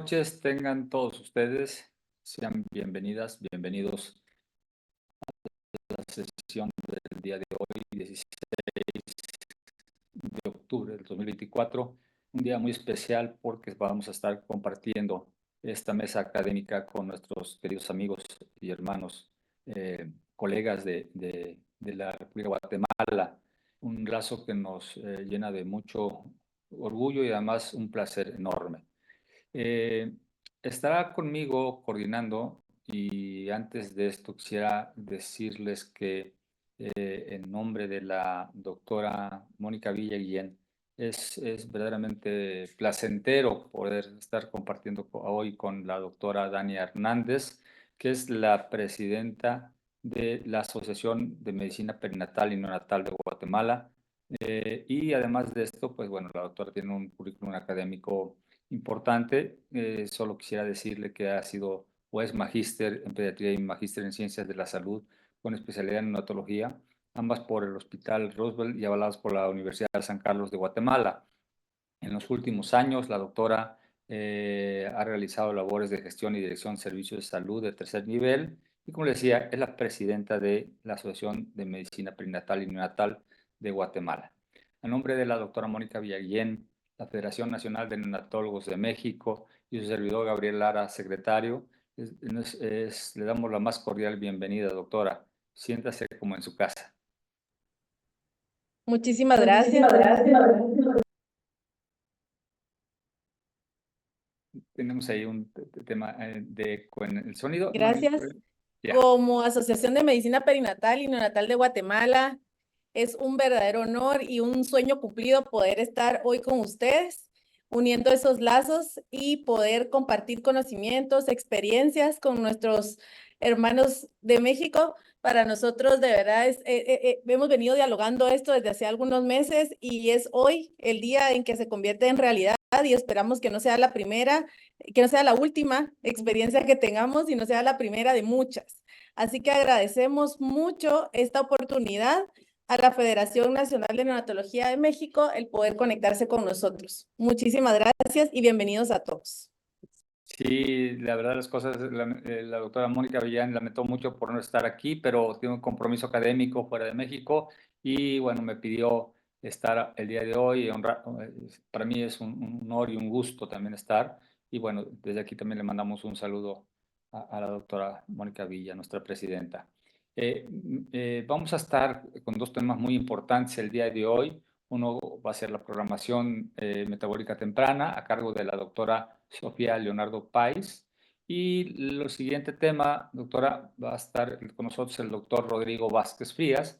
Noches tengan todos ustedes, sean bienvenidas, bienvenidos a la sesión del día de hoy, 16 de octubre del 2024, un día muy especial porque vamos a estar compartiendo esta mesa académica con nuestros queridos amigos y hermanos, colegas de la República de Guatemala, un lazo que nos llena de mucho orgullo y además un placer enorme. Estará conmigo coordinando y antes de esto quisiera decirles que en nombre de la doctora Mónica Villa Guillén es verdaderamente placentero poder estar compartiendo hoy con la doctora Dania Hernández, que es la presidenta de la Asociación de Medicina Perinatal y Neonatal de Guatemala. Y además de esto, pues bueno, la doctora tiene un currículum académico importante. Solo quisiera decirle que ha sido o es magíster en pediatría y magíster en ciencias de la salud con especialidad en neonatología, ambas por el Hospital Roosevelt y avaladas por la Universidad de San Carlos de Guatemala. En los últimos años, la doctora ha realizado labores de gestión y dirección de servicios de salud de tercer nivel y, como le decía, es la presidenta de la Asociación de Medicina Perinatal y Neonatal de Guatemala. A nombre de la doctora Mónica Villaguillén, la Federación Nacional de Neonatólogos de México y su servidor Gabriel Lara, secretario, le damos la más cordial bienvenida, doctora. Siéntase como en su casa. Muchísimas gracias. Tenemos ahí un tema con el sonido. Gracias. Ya. Como Asociación de Medicina Perinatal y Neonatal de Guatemala, es un verdadero honor y un sueño cumplido poder estar hoy con ustedes, uniendo esos lazos y poder compartir conocimientos, experiencias con nuestros hermanos de México. Para nosotros, de verdad, hemos venido dialogando esto desde hace algunos meses y es hoy el día en que se convierte en realidad y esperamos que no sea la primera, que no sea la última experiencia que tengamos y no sea la primera de muchas. Así que agradecemos mucho esta oportunidad a la Federación Nacional de Neonatología de México el poder conectarse con nosotros. Muchísimas gracias y bienvenidos a todos. Sí, la verdad las cosas, la doctora Mónica Villán lamentó mucho por no estar aquí, pero tiene un compromiso académico fuera de México y bueno, me pidió estar el día de hoy. Para mí es un honor y un gusto también estar. Y bueno, desde aquí también le mandamos un saludo a la doctora Mónica Villa, nuestra presidenta. Vamos a estar con dos temas muy importantes el día de hoy. Uno va a ser la programación metabólica temprana a cargo de la doctora Sofía Leonardo Páez. Y el siguiente tema, doctora, va a estar con nosotros el doctor Rodrigo Vázquez Frías,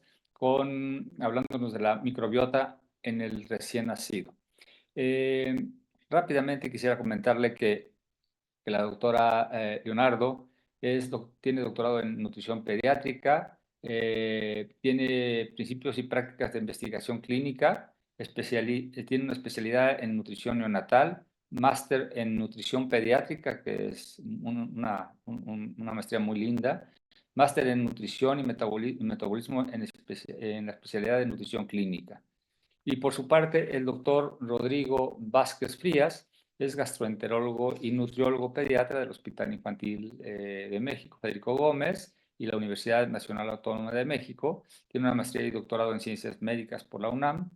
hablándonos de la microbiota en el recién nacido. Rápidamente quisiera comentarle que la doctora Leonardo tiene doctorado en nutrición pediátrica, tiene principios y prácticas de investigación clínica, tiene una especialidad en nutrición neonatal, máster en nutrición pediátrica, que es una maestría muy linda, máster en nutrición y metabolismo en la especialidad de nutrición clínica. Y por su parte, el doctor Rodrigo Vázquez Frías es gastroenterólogo y nutriólogo pediatra del Hospital Infantil de México, Federico Gómez, y la Universidad Nacional Autónoma de México. Tiene una maestría y doctorado en ciencias médicas por la UNAM,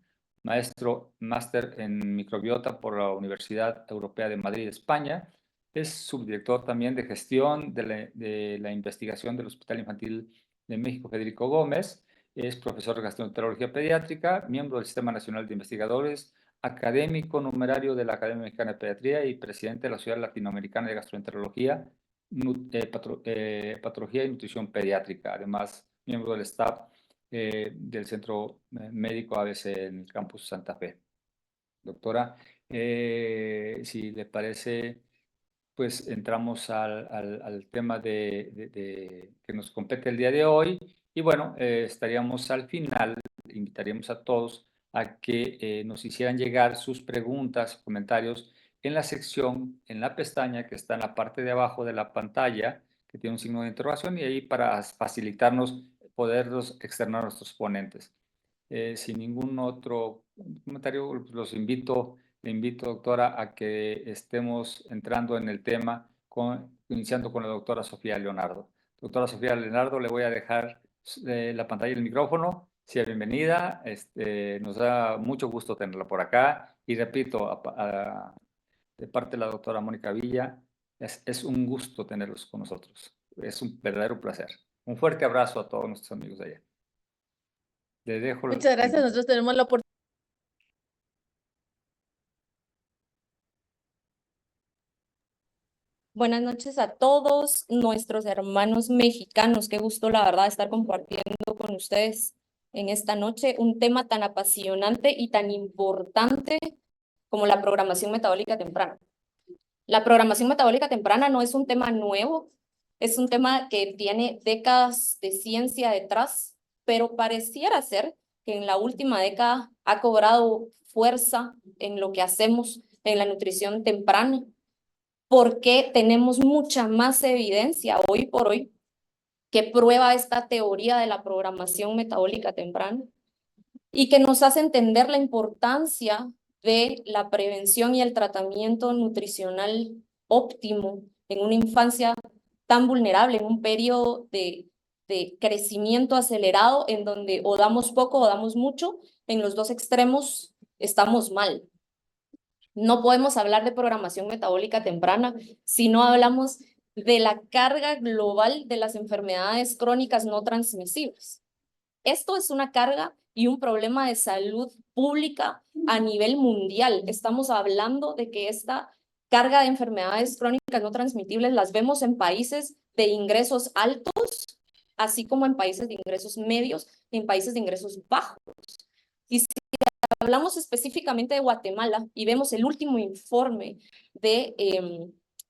máster en microbiota por la Universidad Europea de Madrid, España. Es subdirector también de gestión de la investigación del Hospital Infantil de México, Federico Gómez. Es profesor de gastroenterología pediátrica, miembro del Sistema Nacional de Investigadores, académico numerario de la Academia Mexicana de Pediatría y presidente de la Sociedad Latinoamericana de Gastroenterología, Patología y Nutrición Pediátrica. Además, miembro del staff del Centro Médico ABC en el campus Santa Fe. Doctora, si le parece, pues entramos al tema que nos compete el día de hoy. Y bueno, estaríamos al final, invitaríamos a todos a que nos hicieran llegar sus preguntas, comentarios en la sección, en la pestaña que está en la parte de abajo de la pantalla, que tiene un signo de interrogación, y ahí para facilitarnos poderlos externar a nuestros ponentes. Sin ningún otro comentario, los invito le invito, doctora, a que estemos entrando en el tema, iniciando con la doctora Sofía Leonardo. Doctora Sofía Leonardo, le voy a dejar la pantalla y el micrófono. Sea bienvenida, nos da mucho gusto tenerla por acá. Y repito, de parte de la doctora Mónica Villa, es un gusto tenerlos con nosotros. Es un verdadero placer. Un fuerte abrazo a todos nuestros amigos de allá. Le dejo Muchas gracias. Nosotros tenemos la oportunidad. Buenas noches a todos nuestros hermanos mexicanos. Qué gusto, la verdad, estar compartiendo con ustedes en esta noche un tema tan apasionante y tan importante como la programación metabólica temprana. La programación metabólica temprana no es un tema nuevo, es un tema que tiene décadas de ciencia detrás, pero pareciera ser que en la última década ha cobrado fuerza en lo que hacemos en la nutrición temprana, porque tenemos mucha más evidencia hoy por hoy que prueba esta teoría de la programación metabólica temprana y que nos hace entender la importancia de la prevención y el tratamiento nutricional óptimo en una infancia tan vulnerable, en un periodo de crecimiento acelerado en donde o damos poco o damos mucho, en los dos extremos estamos mal. No podemos hablar de programación metabólica temprana si no hablamos de la carga global de las enfermedades crónicas no transmisibles. Esto es una carga y un problema de salud pública a nivel mundial. Estamos hablando de que esta carga de enfermedades crónicas no transmitibles las vemos en países de ingresos altos, así como en países de ingresos medios y en países de ingresos bajos. Y si hablamos específicamente de Guatemala y vemos el último informe de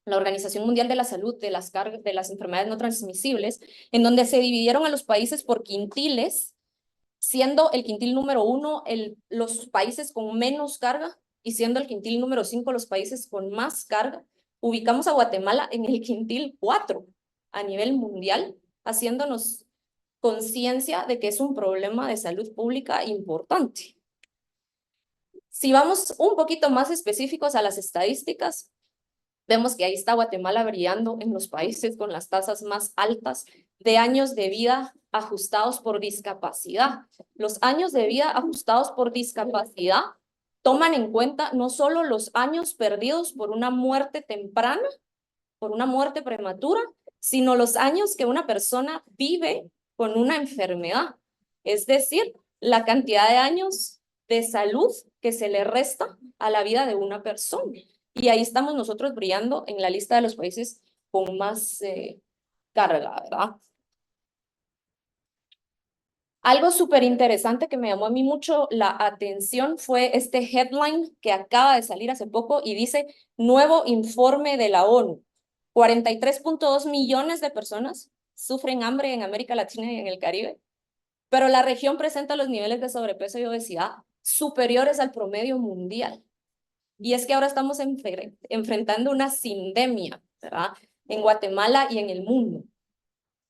la Organización Mundial de la Salud de las enfermedades no transmisibles, en donde se dividieron a los países por quintiles, siendo el quintil número 1 los países con menos carga y siendo el quintil número 5 los países con más carga. Ubicamos a Guatemala en el quintil 4 a nivel mundial, haciéndonos conciencia de que es un problema de salud pública importante. Si vamos un poquito más específicos a las estadísticas, vemos que ahí está Guatemala brillando en los países con las tasas más altas de años de vida ajustados por discapacidad. Los años de vida ajustados por discapacidad toman en cuenta no solo los años perdidos por una muerte temprana, por una muerte prematura, sino los años que una persona vive con una enfermedad. Es decir, la cantidad de años de salud que se le resta a la vida de una persona. Y ahí estamos nosotros brillando en la lista de los países con más carga, ¿verdad? Algo súper interesante que me llamó a mí mucho la atención fue este headline que acaba de salir hace poco y dice: nuevo informe de la ONU. 43.2 millones de personas sufren hambre en América Latina y en el Caribe, pero la región presenta los niveles de sobrepeso y obesidad superiores al promedio mundial. Y es que ahora estamos enfrentando una sindemia, ¿verdad? En Guatemala y en el mundo.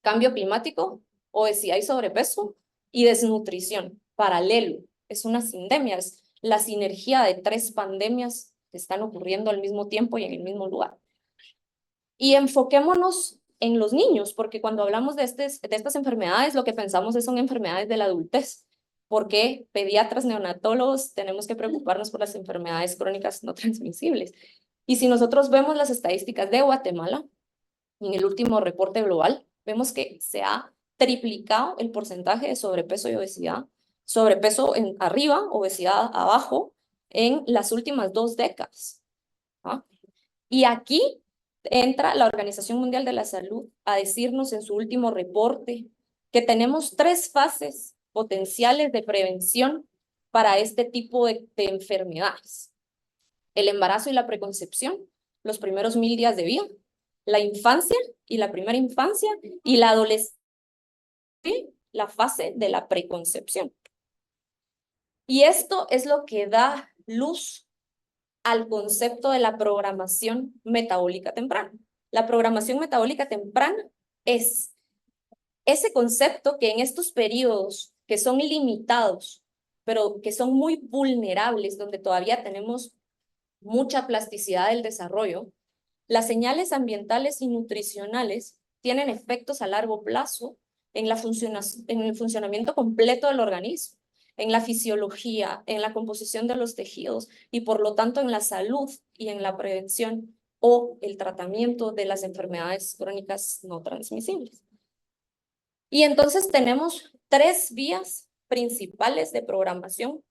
Cambio climático, obesidad y sobrepeso y desnutrición. Paralelo, es una sindemia, es la sinergia de 3 pandemias que están ocurriendo al mismo tiempo y en el mismo lugar. Y enfoquémonos en los niños, porque cuando hablamos de estas enfermedades, lo que pensamos son enfermedades de la adultez. Porque pediatras, neonatólogos, tenemos que preocuparnos por las enfermedades crónicas no transmisibles. Y si nosotros vemos las estadísticas de Guatemala, en el último reporte global, vemos que se ha triplicado el porcentaje de sobrepeso y obesidad, sobrepeso arriba, obesidad abajo, en las últimas 2 décadas. ¿Ah? Y aquí entra la Organización Mundial de la Salud a decirnos en su último reporte que tenemos 3 fases potenciales de prevención para este tipo de enfermedades. El embarazo y la preconcepción, los primeros 1000 días de vida, la infancia y la primera infancia, y la adolescencia, la fase de la preconcepción. Y esto es lo que da luz al concepto de la programación metabólica temprana. La programación metabólica temprana es ese concepto que en estos periodos que son limitados, pero que son muy vulnerables, donde todavía tenemos mucha plasticidad del desarrollo, las señales ambientales y nutricionales tienen efectos a largo plazo en el funcionamiento completo del organismo, en la fisiología, en la composición de los tejidos y por lo tanto en la salud y en la prevención o el tratamiento de las enfermedades crónicas no transmisibles. Y entonces tenemos 3 vías principales de programación,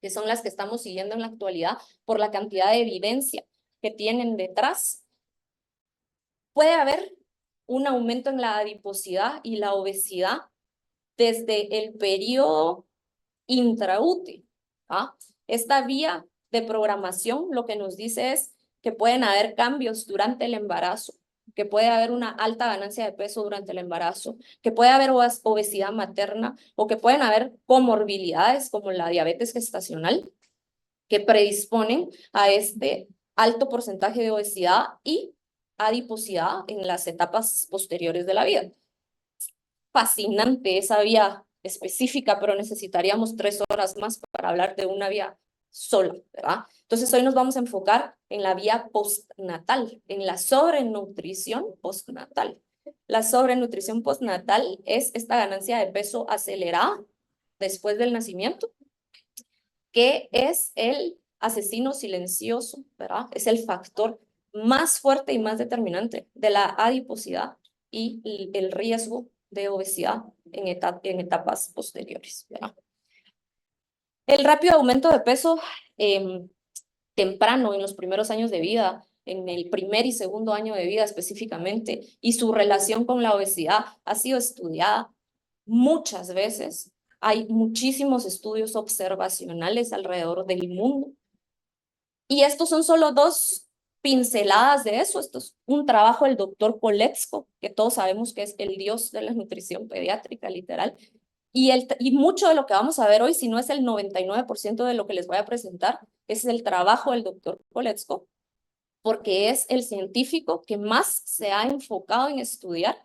que son las que estamos siguiendo en la actualidad por la cantidad de evidencia que tienen detrás. Puede haber un aumento en la adiposidad y la obesidad desde el periodo intraútero. Esta vía de programación lo que nos dice es que pueden haber cambios durante el embarazo, que puede haber una alta ganancia de peso durante el embarazo, que puede haber obesidad materna o que pueden haber comorbilidades como la diabetes gestacional que predisponen a este alto porcentaje de obesidad y adiposidad en las etapas posteriores de la vida. Fascinante esa vía específica, pero necesitaríamos 3 horas más para hablar de una vía sola, ¿verdad? Entonces hoy nos vamos a enfocar en la vía postnatal, en la sobrenutrición postnatal. La sobrenutrición postnatal es esta ganancia de peso acelerada después del nacimiento, que es el asesino silencioso, ¿verdad? Es el factor más fuerte y más determinante de la adiposidad y el riesgo de obesidad en etapas posteriores, ¿verdad? El rápido aumento de peso temprano en los primeros años de vida, en el primer y segundo año de vida específicamente, y su relación con la obesidad ha sido estudiada muchas veces. Hay muchísimos estudios observacionales alrededor del mundo. Y estos son solo 2 pinceladas de eso. Esto es un trabajo del doctor Koletzko, que todos sabemos que es el dios de la nutrición pediátrica, literal. Y mucho de lo que vamos a ver hoy, si no es el 99% de lo que les voy a presentar, es el trabajo del doctor Koletzko, porque es el científico que más se ha enfocado en estudiar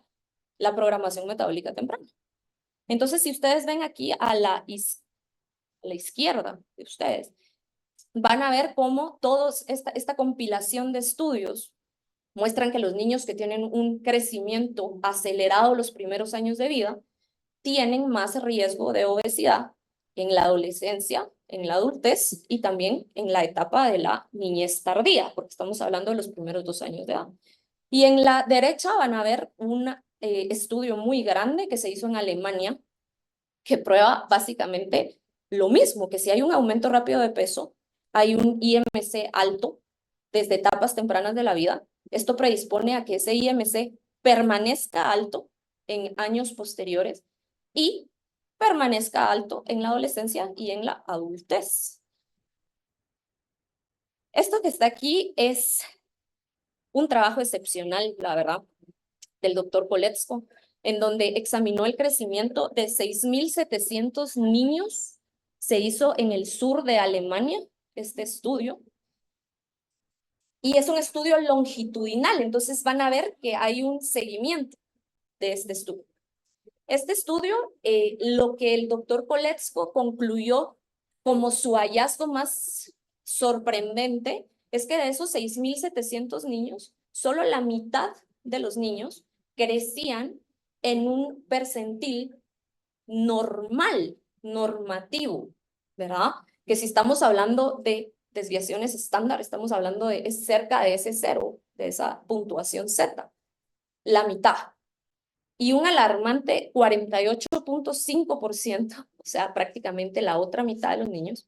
la programación metabólica temprana. Entonces, si ustedes ven aquí a la izquierda de ustedes, van a ver cómo esta compilación de estudios muestran que los niños que tienen un crecimiento acelerado los primeros años de vida tienen más riesgo de obesidad en la adolescencia, en la adultez y también en la etapa de la niñez tardía, porque estamos hablando de los primeros 2 años de edad. Y en la derecha van a ver un estudio muy grande que se hizo en Alemania, que prueba básicamente lo mismo, que si hay un aumento rápido de peso, hay un IMC alto desde etapas tempranas de la vida. Esto predispone a que ese IMC permanezca alto en años posteriores y permanezca alto en la adolescencia y en la adultez. Esto que está aquí es un trabajo excepcional, la verdad, del doctor Koletzko, en donde examinó el crecimiento de 6.700 niños. Se hizo en el sur de Alemania, este estudio. Y es un estudio longitudinal, entonces van a ver que hay un seguimiento de este estudio. Este estudio, lo que el doctor Koletzko concluyó como su hallazgo más sorprendente, es que de esos 6.700 niños, solo la mitad de los niños crecían en un percentil normal, normativo, ¿verdad? Que si estamos hablando de desviaciones estándar, estamos hablando de cerca de ese 0, de esa puntuación Z, la mitad. Y un alarmante 48.5%, o sea, prácticamente la otra mitad de los niños,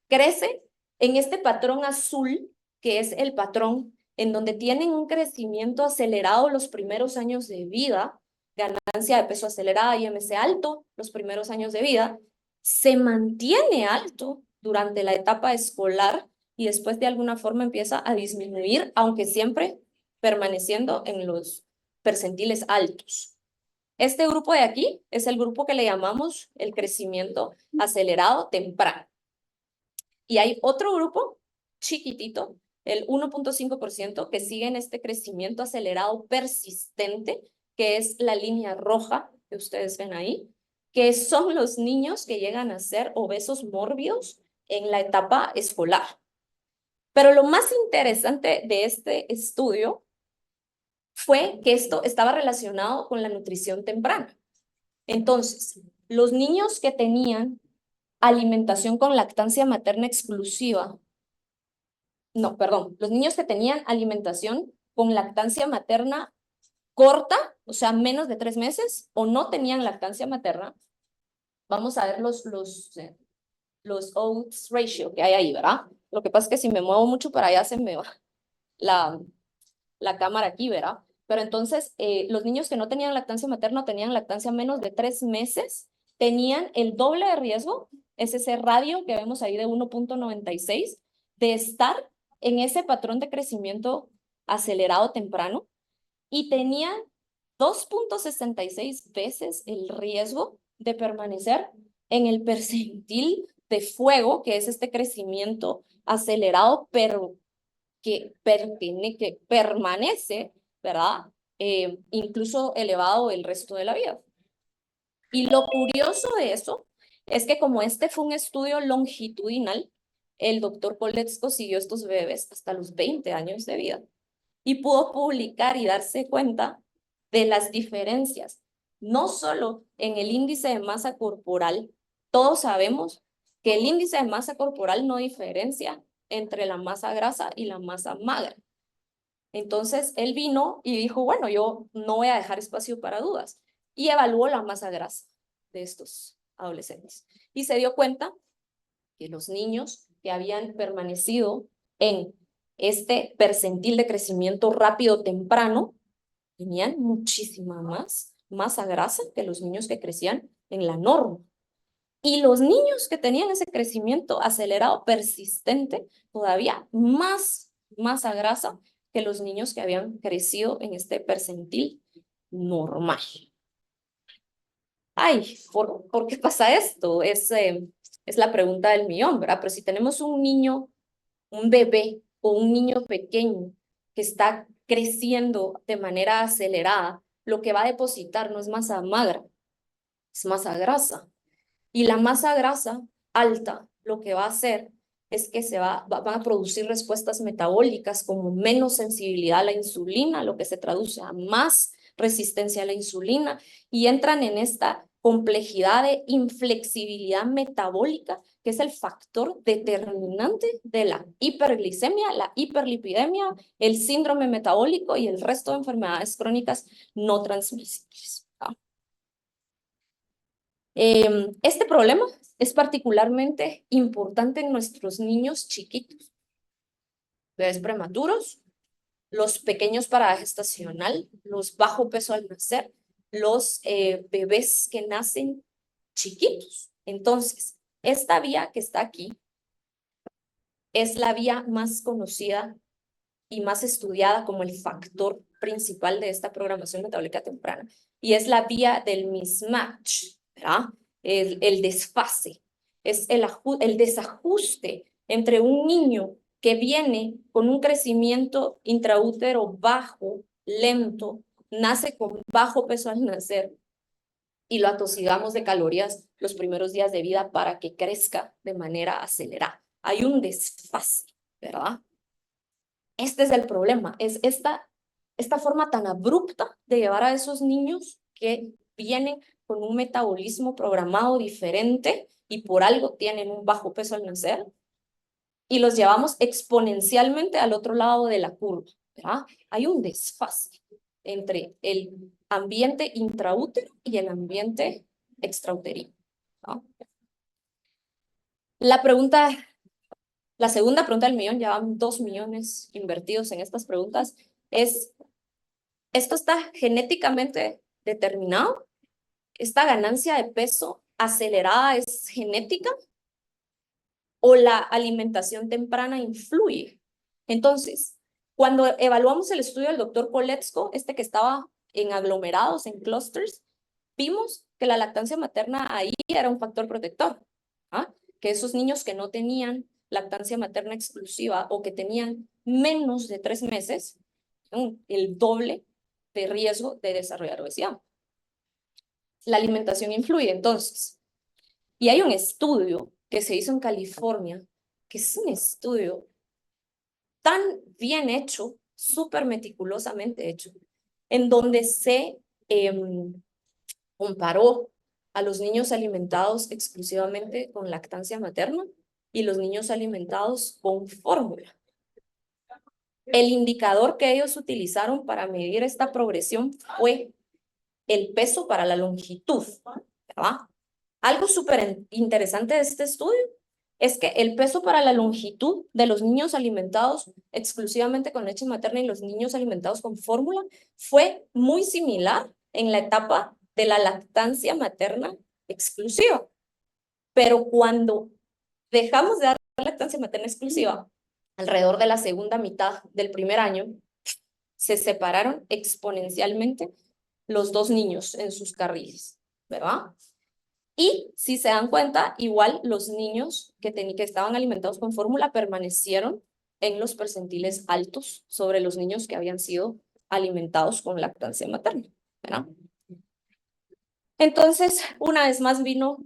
crece en este patrón azul, que es el patrón en donde tienen un crecimiento acelerado los primeros años de vida, ganancia de peso acelerada, IMC alto los primeros años de vida, se mantiene alto durante la etapa escolar y después de alguna forma empieza a disminuir, aunque siempre permaneciendo en los percentiles altos. Este grupo de aquí es el grupo que le llamamos el crecimiento acelerado temprano. Y hay otro grupo chiquitito, el 1.5%, que sigue en este crecimiento acelerado persistente, que es la línea roja que ustedes ven ahí, que son los niños que llegan a ser obesos mórbidos en la etapa escolar. Pero lo más interesante de este estudio fue que esto estaba relacionado con la nutrición temprana. Entonces, los niños que tenían alimentación con lactancia materna exclusiva, no, perdón, los niños que tenían alimentación con lactancia materna corta, o sea, menos de 3 meses, o no tenían lactancia materna, vamos a ver los odds ratio que hay ahí, ¿verdad? Lo que pasa es que si me muevo mucho para allá se me va la cámara aquí, ¿verdad? Pero entonces, los niños que no tenían lactancia materna o tenían lactancia menos de 3 meses, tenían el doble de riesgo, es ese radio que vemos ahí de 1.96, de estar en ese patrón de crecimiento acelerado temprano, y tenían 2.66 veces el riesgo de permanecer en el percentil de fuego, que es este crecimiento acelerado, pero que permanece, ¿verdad? Incluso elevado el resto de la vida. Y lo curioso de eso es que como este fue un estudio longitudinal, el doctor Koletzko siguió a estos bebés hasta los 20 años de vida y pudo publicar y darse cuenta de las diferencias, no solo en el índice de masa corporal. Todos sabemos que el índice de masa corporal no diferencia entre la masa grasa y la masa magra. Entonces, él vino y dijo, bueno, yo no voy a dejar espacio para dudas. Y evaluó la masa grasa de estos adolescentes. Y se dio cuenta que los niños que habían permanecido en este percentil de crecimiento rápido temprano tenían muchísima más masa grasa que los niños que crecían en la norma. Y los niños que tenían ese crecimiento acelerado persistente, todavía más masa grasa que los niños que habían crecido en este percentil normal. Ay, ¿por qué pasa esto? Es la pregunta del millón, ¿verdad? Pero si tenemos un niño, un bebé o un niño pequeño que está creciendo de manera acelerada, lo que va a depositar no es masa magra, es masa grasa. Y la masa grasa alta lo que va a hacer es que van a producir respuestas metabólicas como menos sensibilidad a la insulina, lo que se traduce a más resistencia a la insulina, y entran en esta complejidad de inflexibilidad metabólica, que es el factor determinante de la hiperglicemia, la hiperlipidemia, el síndrome metabólico y el resto de enfermedades crónicas no transmisibles. Este problema es particularmente importante en nuestros niños chiquitos, bebés prematuros, los pequeños para gestacional, los bajo peso al nacer, los bebés que nacen chiquitos. Entonces, esta vía que está aquí es la vía más conocida y más estudiada como el factor principal de esta programación metabólica temprana, y es la vía del mismatch, ¿verdad? El desfase, es el desajuste entre un niño que viene con un crecimiento intraútero bajo, lento, nace con bajo peso al nacer, y lo atosigamos de calorías los primeros días de vida para que crezca de manera acelerada. Hay un desfase, ¿verdad? Este es el problema, es esta forma tan abrupta de llevar a esos niños que vienen con un metabolismo programado diferente y por algo tienen un bajo peso al nacer, y los llevamos exponencialmente al otro lado de la curva, ¿verdad? Hay un desfase entre el ambiente intraútero y el ambiente extrauterino, ¿no? La segunda pregunta del millón, ya van 2 millones invertidos en estas preguntas, es: ¿esto está genéticamente determinado? ¿Esta ganancia de peso acelerada es genética? ¿O la alimentación temprana influye? Entonces, cuando evaluamos el estudio del doctor Koletzko, este que estaba en aglomerados, en clusters, vimos que la lactancia materna ahí era un factor protector, ¿ah? Que esos niños que no tenían lactancia materna exclusiva o que tenían menos de 3 meses, el doble de riesgo de desarrollar obesidad. La alimentación influye, entonces. Y hay un estudio que se hizo en California, que es un estudio tan bien hecho, súper meticulosamente hecho, en donde se comparó a los niños alimentados exclusivamente con lactancia materna y los niños alimentados con fórmula. El indicador que ellos utilizaron para medir esta progresión fue el peso para la longitud, ¿verdad? Algo súper interesante de este estudio es que el peso para la longitud de los niños alimentados exclusivamente con leche materna y los niños alimentados con fórmula fue muy similar en la etapa de la lactancia materna exclusiva. Pero cuando dejamos de dar lactancia materna exclusiva, alrededor de la segunda mitad del primer año, se separaron exponencialmente los dos niños en sus carriles, ¿verdad? Y si se dan cuenta, igual los niños que estaban alimentados con fórmula permanecieron en los percentiles altos sobre los niños que habían sido alimentados con lactancia materna, ¿verdad? Entonces, una vez más vino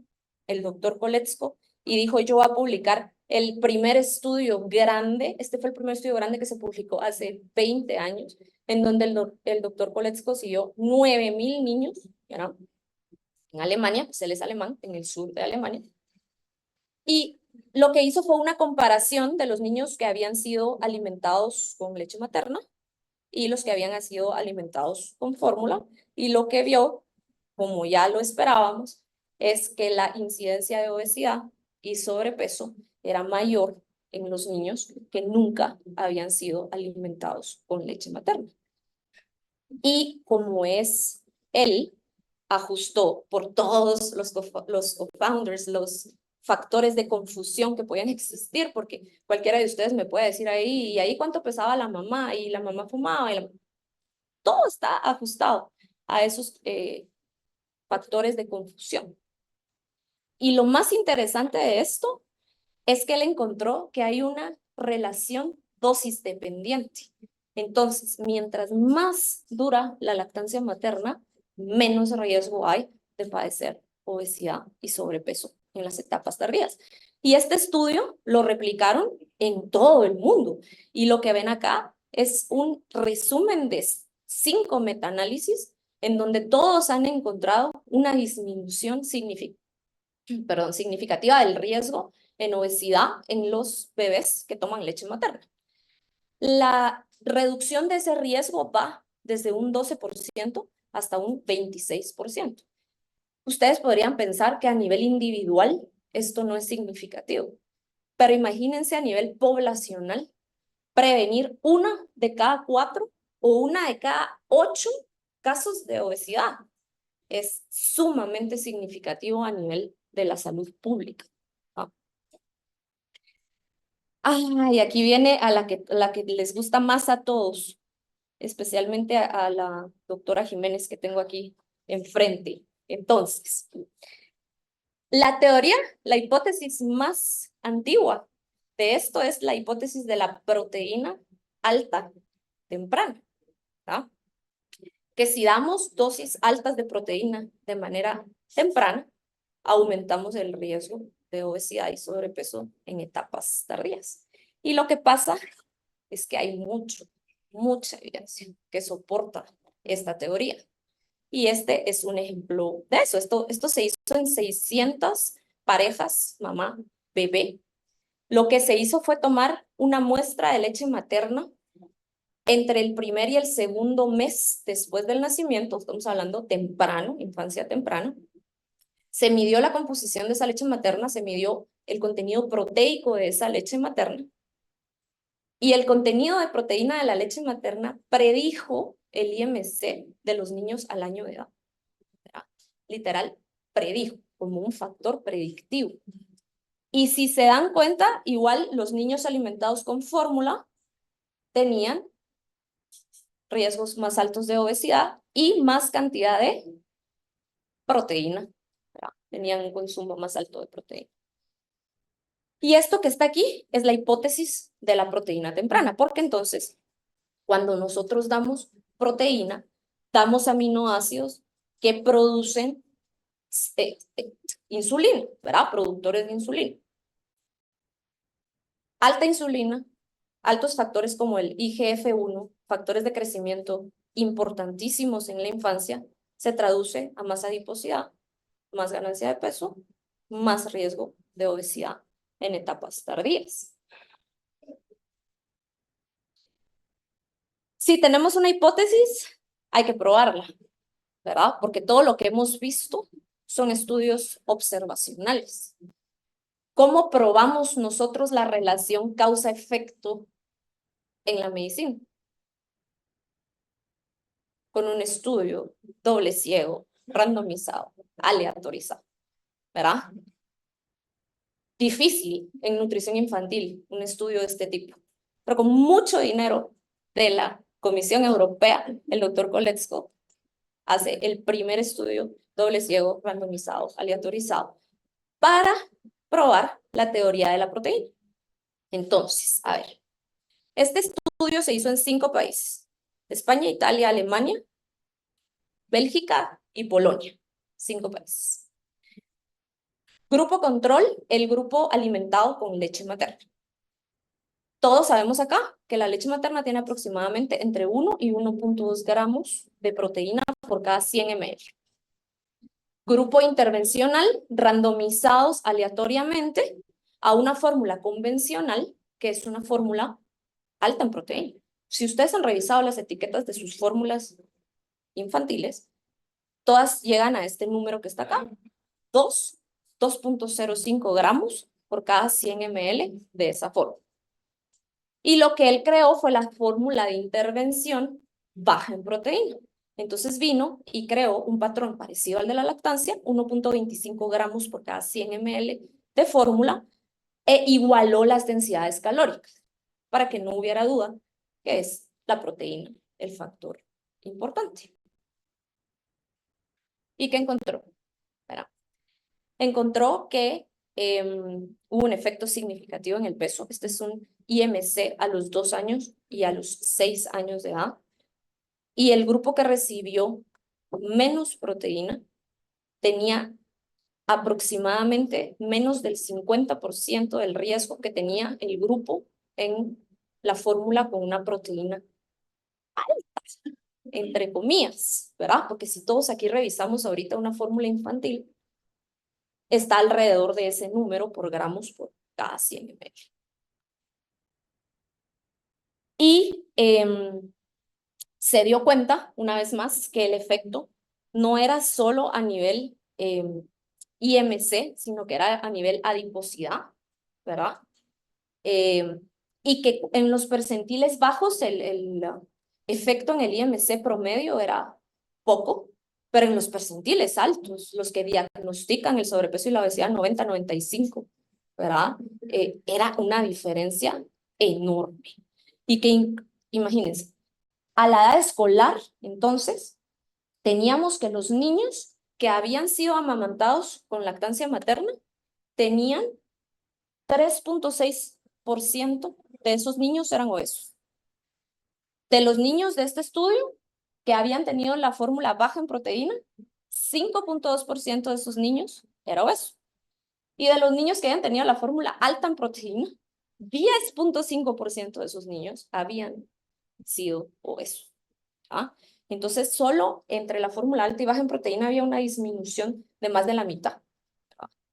el doctor Koletzko y dijo, yo voy a publicar el primer estudio grande, este fue el primer estudio grande que se publicó hace 20 años, en donde el doctor Koletzko siguió 9,000 niños, ¿verdad? En Alemania, pues él es alemán, en el sur de Alemania. Y lo que hizo fue una comparación de los niños que habían sido alimentados con leche materna y los que habían sido alimentados con fórmula. Y lo que vio, como ya lo esperábamos, es que la incidencia de obesidad y sobrepeso era mayor en los niños que nunca habían sido alimentados con leche materna. Y como es él, ajustó por todos los co-founders, los factores de confusión que podían existir, porque cualquiera de ustedes me puede decir ahí, ¿y ahí cuánto pesaba la mamá? Y la mamá fumaba, todo está ajustado a esos factores de confusión. Y lo más interesante de esto es que él encontró que hay una relación dosis dependiente. Entonces, mientras más dura la lactancia materna, menos riesgo hay de padecer obesidad y sobrepeso en las etapas tardías. Y este estudio lo replicaron en todo el mundo. Y lo que ven acá es un resumen de 5 metaanálisis en donde todos han encontrado una disminución significativa del riesgo en obesidad en los bebés que toman leche materna. La reducción de ese riesgo va desde un 12% hasta un 26%. Ustedes podrían pensar que a nivel individual esto no es significativo, pero imagínense a nivel poblacional prevenir 1 de cada 4 o 1 de cada 8 casos de obesidad. Es sumamente significativo a nivel de la salud pública. Y aquí viene a la que les gusta más a todos, especialmente a la doctora Jiménez que tengo aquí enfrente. Entonces, la teoría, la hipótesis más antigua de esto es la hipótesis de la proteína alta temprana, ¿verdad? Que si damos dosis altas de proteína de manera temprana, aumentamos el riesgo de obesidad y sobrepeso en etapas tardías. Y lo que pasa es que hay mucha evidencia que soporta esta teoría. Y este es un ejemplo de eso. Esto se hizo en 600 parejas, mamá, bebé. Lo que se hizo fue tomar una muestra de leche materna entre el primer y el segundo mes después del nacimiento, estamos hablando temprano, infancia temprana. Se midió la composición de esa leche materna, se midió el contenido proteico de esa leche materna. Y el contenido de proteína de la leche materna predijo el IMC de los niños al año de edad. Literal, predijo como un factor predictivo. Y si se dan cuenta, igual los niños alimentados con fórmula tenían riesgos más altos de obesidad y más cantidad de proteína. Tenían un consumo más alto de proteína. Y esto que está aquí es la hipótesis de la proteína temprana, porque entonces, cuando nosotros damos proteína, damos aminoácidos que producen insulina, ¿verdad? Productores de insulina. Alta insulina, altos factores como el IGF-1, factores de crecimiento importantísimos en la infancia, se traduce a más adiposidad, más ganancia de peso, más riesgo de obesidad en etapas tardías. Si tenemos una hipótesis, hay que probarla, ¿verdad? Porque todo lo que hemos visto son estudios observacionales. ¿Cómo probamos nosotros la relación causa-efecto en la medicina? Con un estudio doble ciego, randomizado, aleatorizado, ¿verdad? Difícil en nutrición infantil, un estudio de este tipo, pero con mucho dinero de la Comisión Europea, el doctor Koletzko hace el primer estudio doble ciego, randomizado, aleatorizado, para probar la teoría de la proteína. Entonces, a ver, este estudio se hizo en 5 países: España, Italia, Alemania, Bélgica y Polonia. 5 países. Grupo control, el grupo alimentado con leche materna. Todos sabemos acá que la leche materna tiene aproximadamente entre 1 y 1.2 gramos de proteína por cada 100 ml. Grupo intervencional, randomizados aleatoriamente a una fórmula convencional, que es una fórmula alta en proteína. Si ustedes han revisado las etiquetas de sus fórmulas infantiles, todas llegan a este número que está acá: 2.05 gramos por cada 100 ml de esa fórmula. Y lo que él creó fue la fórmula de intervención baja en proteína. Entonces vino y creó un patrón parecido al de la lactancia, 1.25 gramos por cada 100 ml de fórmula, e igualó las densidades calóricas, para que no hubiera duda que es la proteína el factor importante. ¿Y qué encontró? Verá. Encontró que hubo un efecto significativo en el peso. Este es un IMC a los 2 años y a los 6 años de edad. Y el grupo que recibió menos proteína tenía aproximadamente menos del 50% del riesgo que tenía el grupo en la fórmula con una proteína alta, entre comillas, ¿verdad? Porque si todos aquí revisamos ahorita una fórmula infantil, está alrededor de ese número por gramos por cada 100 ml. Y se dio cuenta, una vez más, que el efecto no era solo a nivel IMC, sino que era a nivel adiposidad, ¿verdad? Y que en los percentiles bajos el efecto en el IMC promedio era poco, pero en los percentiles altos, los que diagnostican el sobrepeso y la obesidad 90-95, ¿verdad? Era una diferencia enorme. Y que, imagínense, a la edad escolar, entonces, teníamos que los niños que habían sido amamantados con lactancia materna tenían 3.6% de esos niños eran obesos. De los niños de este estudio que habían tenido la fórmula baja en proteína, 5.2% de esos niños era obeso. Y de los niños que habían tenido la fórmula alta en proteína, 10.5% de esos niños habían sido obesos. ¿Ah? Entonces, solo entre la fórmula alta y baja en proteína había una disminución de más de la mitad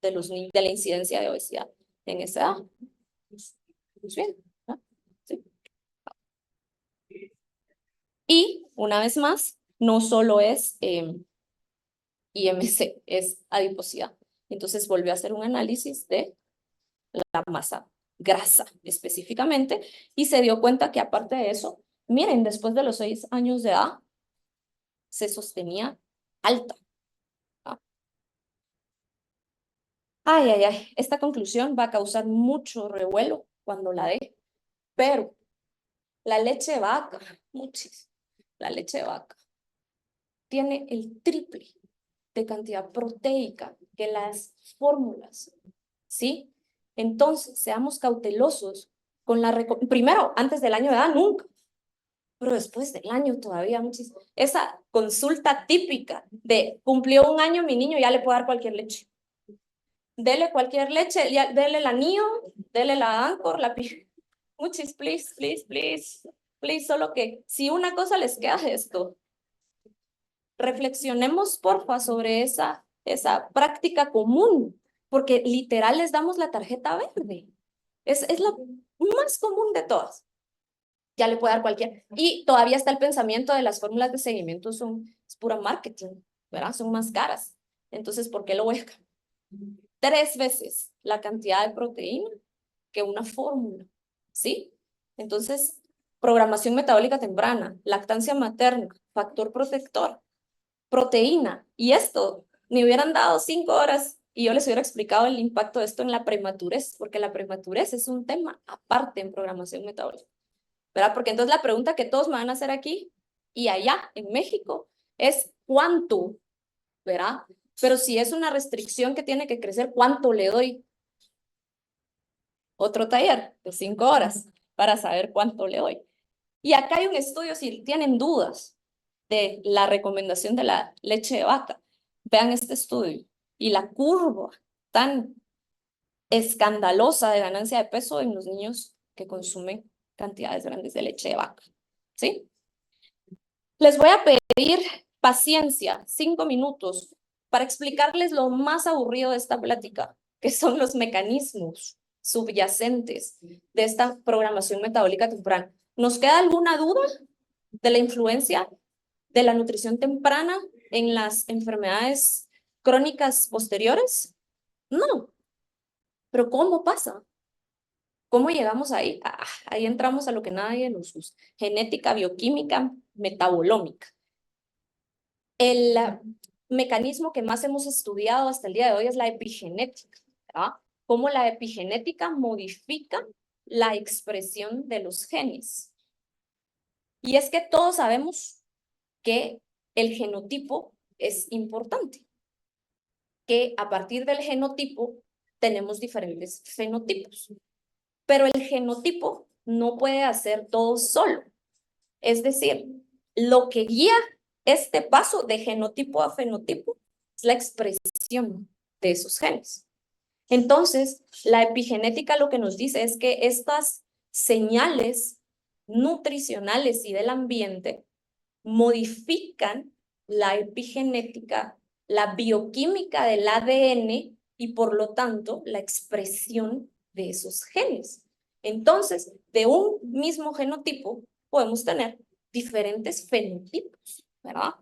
de la incidencia de obesidad en esa edad. Pues bien, ¿no? Sí. Y una vez más, no solo es IMC, es adiposidad. Entonces volvió a hacer un análisis de la masa grasa específicamente y se dio cuenta que aparte de eso, miren, después de los 6 años de edad, se sostenía alta. Ay, ay, ay, esta conclusión va a causar mucho revuelo cuando la dé, pero la leche de vaca, la leche de vaca tiene el triple de cantidad proteica que las fórmulas, ¿sí? Entonces, seamos cautelosos con primero, antes del año de edad, nunca, pero después del año todavía, muchísimo. Esa consulta típica de cumplió 1 año mi niño, ya le puedo dar cualquier leche. Dele cualquier leche, dele la NIO, dele la Anchor, Muchis, please, please, please, please, solo que si una cosa les queda es esto. Reflexionemos, porfa, sobre esa práctica común, porque literal les damos la tarjeta verde. Es la más común de todas. Ya le puede dar cualquier. Y todavía está el pensamiento de las fórmulas de seguimiento es pura marketing, ¿verdad? Son más caras. Entonces, ¿por qué lo voy a cambiar? 3 veces la cantidad de proteína que una fórmula, ¿sí? Entonces, programación metabólica temprana, lactancia materna, factor protector, proteína. Y esto, me hubieran dado 5 horas y yo les hubiera explicado el impacto de esto en la prematurez, porque la prematurez es un tema aparte en programación metabólica, ¿verdad? Porque entonces la pregunta que todos me van a hacer aquí y allá en México es ¿cuánto? ¿Verdad? Pero si es una restricción que tiene que crecer, ¿cuánto le doy? Otro taller de 5 horas para saber cuánto le doy. Y acá hay un estudio, si tienen dudas de la recomendación de la leche de vaca, vean este estudio y la curva tan escandalosa de ganancia de peso en los niños que consumen cantidades grandes de leche de vaca, ¿sí? Les voy a pedir paciencia, 5 minutos, para explicarles lo más aburrido de esta plática, que son los mecanismos subyacentes de esta programación metabólica temprana. ¿Nos queda alguna duda de la influencia de la nutrición temprana en las enfermedades crónicas posteriores? No. ¿Pero cómo pasa? ¿Cómo llegamos ahí? Ahí entramos a lo que nadie nos gusta. Genética, bioquímica, metabolómica. El mecanismo que más hemos estudiado hasta el día de hoy es la epigenética, ¿verdad? Cómo la epigenética modifica la expresión de los genes. Y es que todos sabemos que el genotipo es importante, que a partir del genotipo tenemos diferentes fenotipos, pero el genotipo no puede hacer todo solo. Es decir, lo que guía este paso de genotipo a fenotipo es la expresión de esos genes. Entonces, la epigenética lo que nos dice es que estas señales nutricionales y del ambiente modifican la epigenética, la bioquímica del ADN y por lo tanto la expresión de esos genes. Entonces, de un mismo genotipo podemos tener diferentes fenotipos, ¿verdad?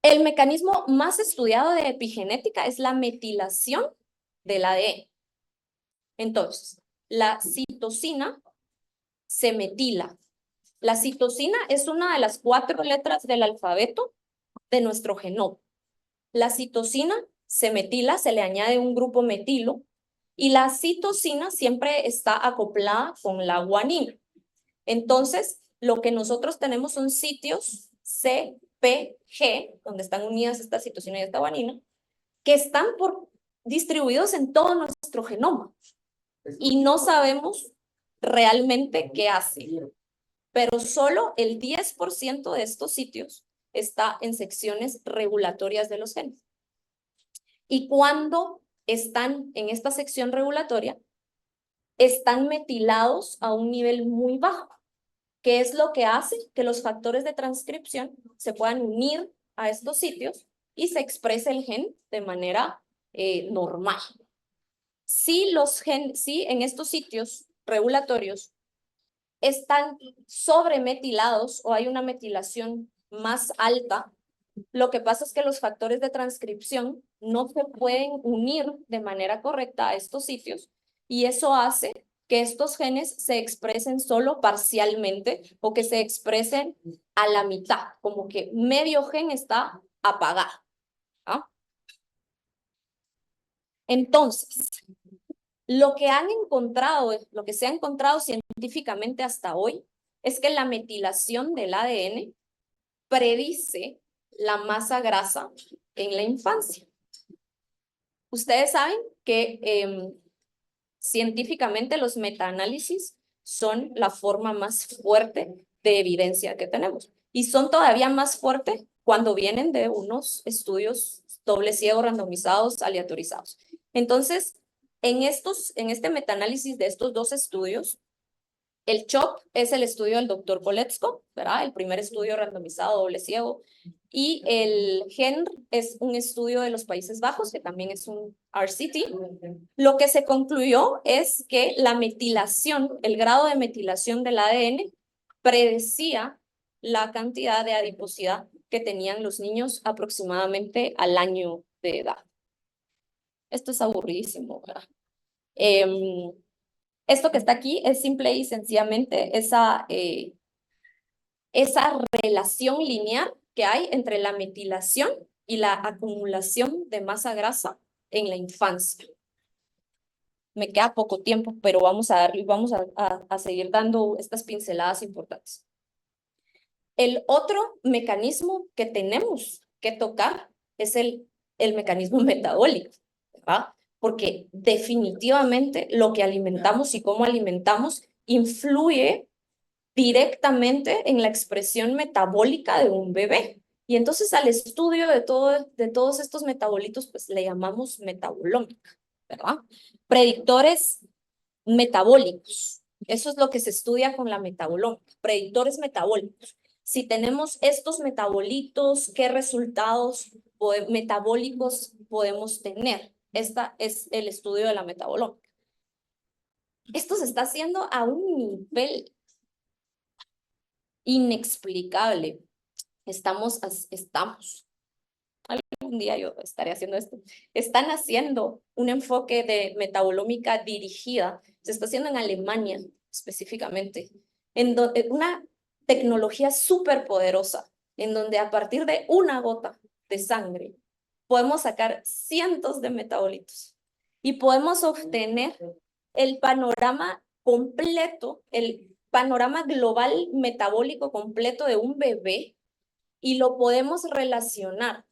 El mecanismo más estudiado de epigenética es la metilación del ADN. Entonces, la citosina se metila. La citosina es una de las 4 letras del alfabeto de nuestro genoma. La citosina se metila, se le añade un grupo metilo, y la citosina siempre está acoplada con la guanina. Entonces, lo que nosotros tenemos son sitios C, P, G, donde están unidas esta citosina y esta guanina, que están distribuidos en todo nuestro genoma. Y no sabemos realmente qué hacen. Pero solo el 10% de estos sitios está en secciones regulatorias de los genes. Y cuando están en esta sección regulatoria, están metilados a un nivel muy bajo, que es lo que hace que los factores de transcripción se puedan unir a estos sitios y se exprese el gen de manera normal. Si en estos sitios regulatorios están sobremetilados o hay una metilación más alta, lo que pasa es que los factores de transcripción no se pueden unir de manera correcta a estos sitios y eso hace que estos genes se expresen solo parcialmente o que se expresen a la mitad, como que medio gen está apagado. ¿Ah? Entonces, lo que se ha encontrado científicamente hasta hoy es que la metilación del ADN predice la masa grasa en la infancia. Ustedes saben que científicamente los metaanálisis son la forma más fuerte de evidencia que tenemos y son todavía más fuertes cuando vienen de unos estudios doble ciego randomizados aleatorizados. Entonces, En este metaanálisis de estos dos estudios, el CHOP es el estudio del doctor Koletzko, ¿verdad? El primer estudio randomizado doble ciego. Y el GENR es un estudio de los Países Bajos, que también es un RCT. Lo que se concluyó es que la metilación, el grado de metilación del ADN, predecía la cantidad de adiposidad que tenían los niños aproximadamente al año de edad. Esto es aburridísimo, ¿verdad? Esto que está aquí es simple y sencillamente esa relación lineal que hay entre la metilación y la acumulación de masa grasa en la infancia. Me queda poco tiempo, pero vamos a seguir dando estas pinceladas importantes. El otro mecanismo que tenemos que tocar es el mecanismo metabólico, ¿verdad? Porque definitivamente lo que alimentamos y cómo alimentamos influye directamente en la expresión metabólica de un bebé. Y entonces al estudio de todos estos metabolitos, pues le llamamos metabolómica, ¿verdad? Predictores metabólicos. Eso es lo que se estudia con la metabolómica, predictores metabólicos. Si tenemos estos metabolitos, ¿qué resultados metabólicos podemos tener? Este es el estudio de la metabolómica. Esto se está haciendo a un nivel inexplicable. Algún día yo estaré haciendo esto. Están haciendo un enfoque de metabolómica dirigida. Se está haciendo en Alemania específicamente. Una tecnología súper poderosa, en donde a partir de una gota de sangre podemos sacar cientos de metabolitos y podemos obtener el panorama completo, el panorama global metabólico completo de un bebé, y lo podemos relacionar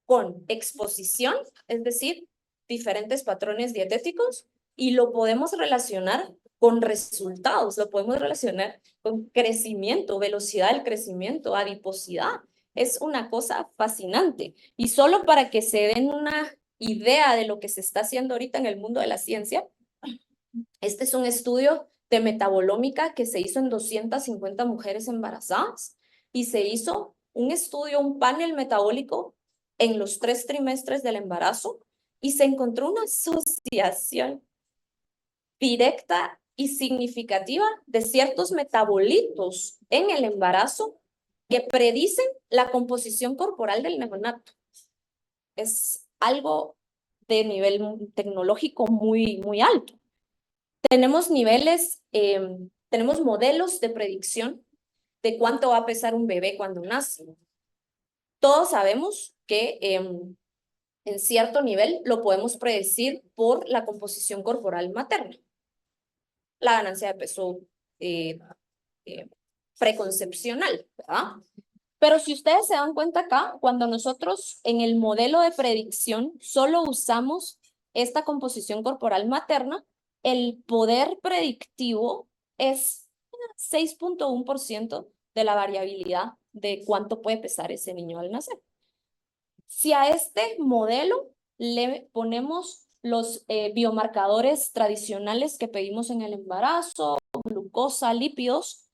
con exposición, es decir, diferentes patrones dietéticos, y lo podemos relacionar con resultados, lo podemos relacionar con crecimiento, velocidad del crecimiento, adiposidad. Es una cosa fascinante. Y solo para que se den una idea de lo que se está haciendo ahorita en el mundo de la ciencia, este es un estudio de metabolómica que se hizo en 250 mujeres embarazadas, y se hizo un estudio, un panel metabólico en los 3 trimestres del embarazo, y se encontró una asociación directa y significativa de ciertos metabolitos en el embarazo que predicen la composición corporal del neonato. Es algo de nivel tecnológico muy, muy alto. Tenemos tenemos modelos de predicción de cuánto va a pesar un bebé cuando nace. Todos sabemos que en cierto nivel lo podemos predecir por la composición corporal materna, la ganancia de peso preconcepcional, ¿verdad? Pero si ustedes se dan cuenta acá, cuando nosotros en el modelo de predicción solo usamos esta composición corporal materna, el poder predictivo es 6.1% de la variabilidad de cuánto puede pesar ese niño al nacer. Si a este modelo le ponemos los biomarcadores tradicionales que pedimos en el embarazo, glucosa, lípidos,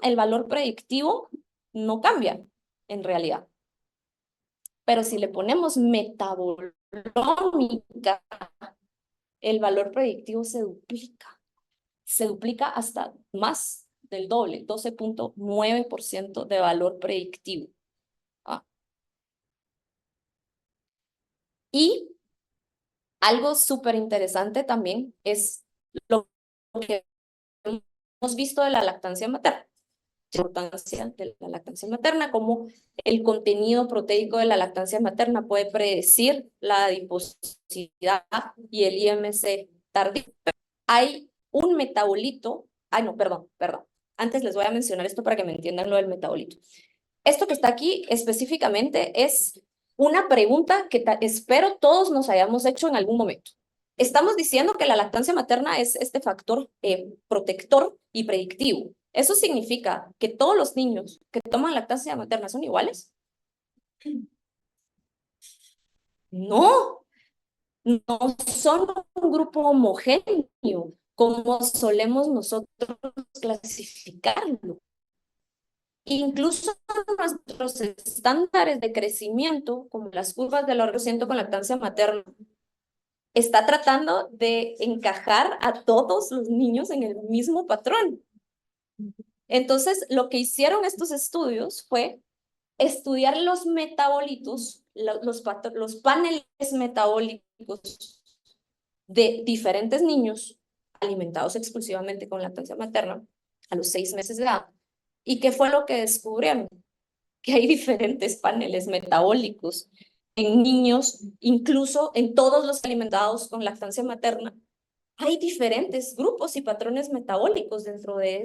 el valor predictivo no cambia en realidad. Pero si le ponemos metabolómica, el valor predictivo se duplica hasta más del doble, 12.9% de valor predictivo. Y algo súper interesante también es lo que hemos visto de la lactancia materna. La importancia de la lactancia materna, como el contenido proteico de la lactancia materna puede predecir la adiposidad y el IMC tardío. Hay un metabolito, perdón. Antes les voy a mencionar esto para que me entiendan lo del metabolito. Esto que está aquí específicamente es una pregunta que espero todos nos hayamos hecho en algún momento. Estamos diciendo que la lactancia materna es este factor protector y predictivo. ¿Eso significa que todos los niños que toman lactancia materna son iguales? No. no son un grupo homogéneo, como solemos nosotros clasificarlo. Incluso nuestros estándares de crecimiento, como las curvas del crecimiento con lactancia materna, está tratando de encajar a todos los niños en el mismo patrón. Entonces, lo que hicieron estos estudios fue estudiar los metabolitos, los paneles metabólicos de diferentes niños alimentados exclusivamente con lactancia materna a los 6 meses de edad. ¿Y qué fue lo que descubrieron? Que hay diferentes paneles metabólicos en niños, incluso en todos los alimentados con lactancia materna. Hay diferentes grupos y patrones metabólicos dentro de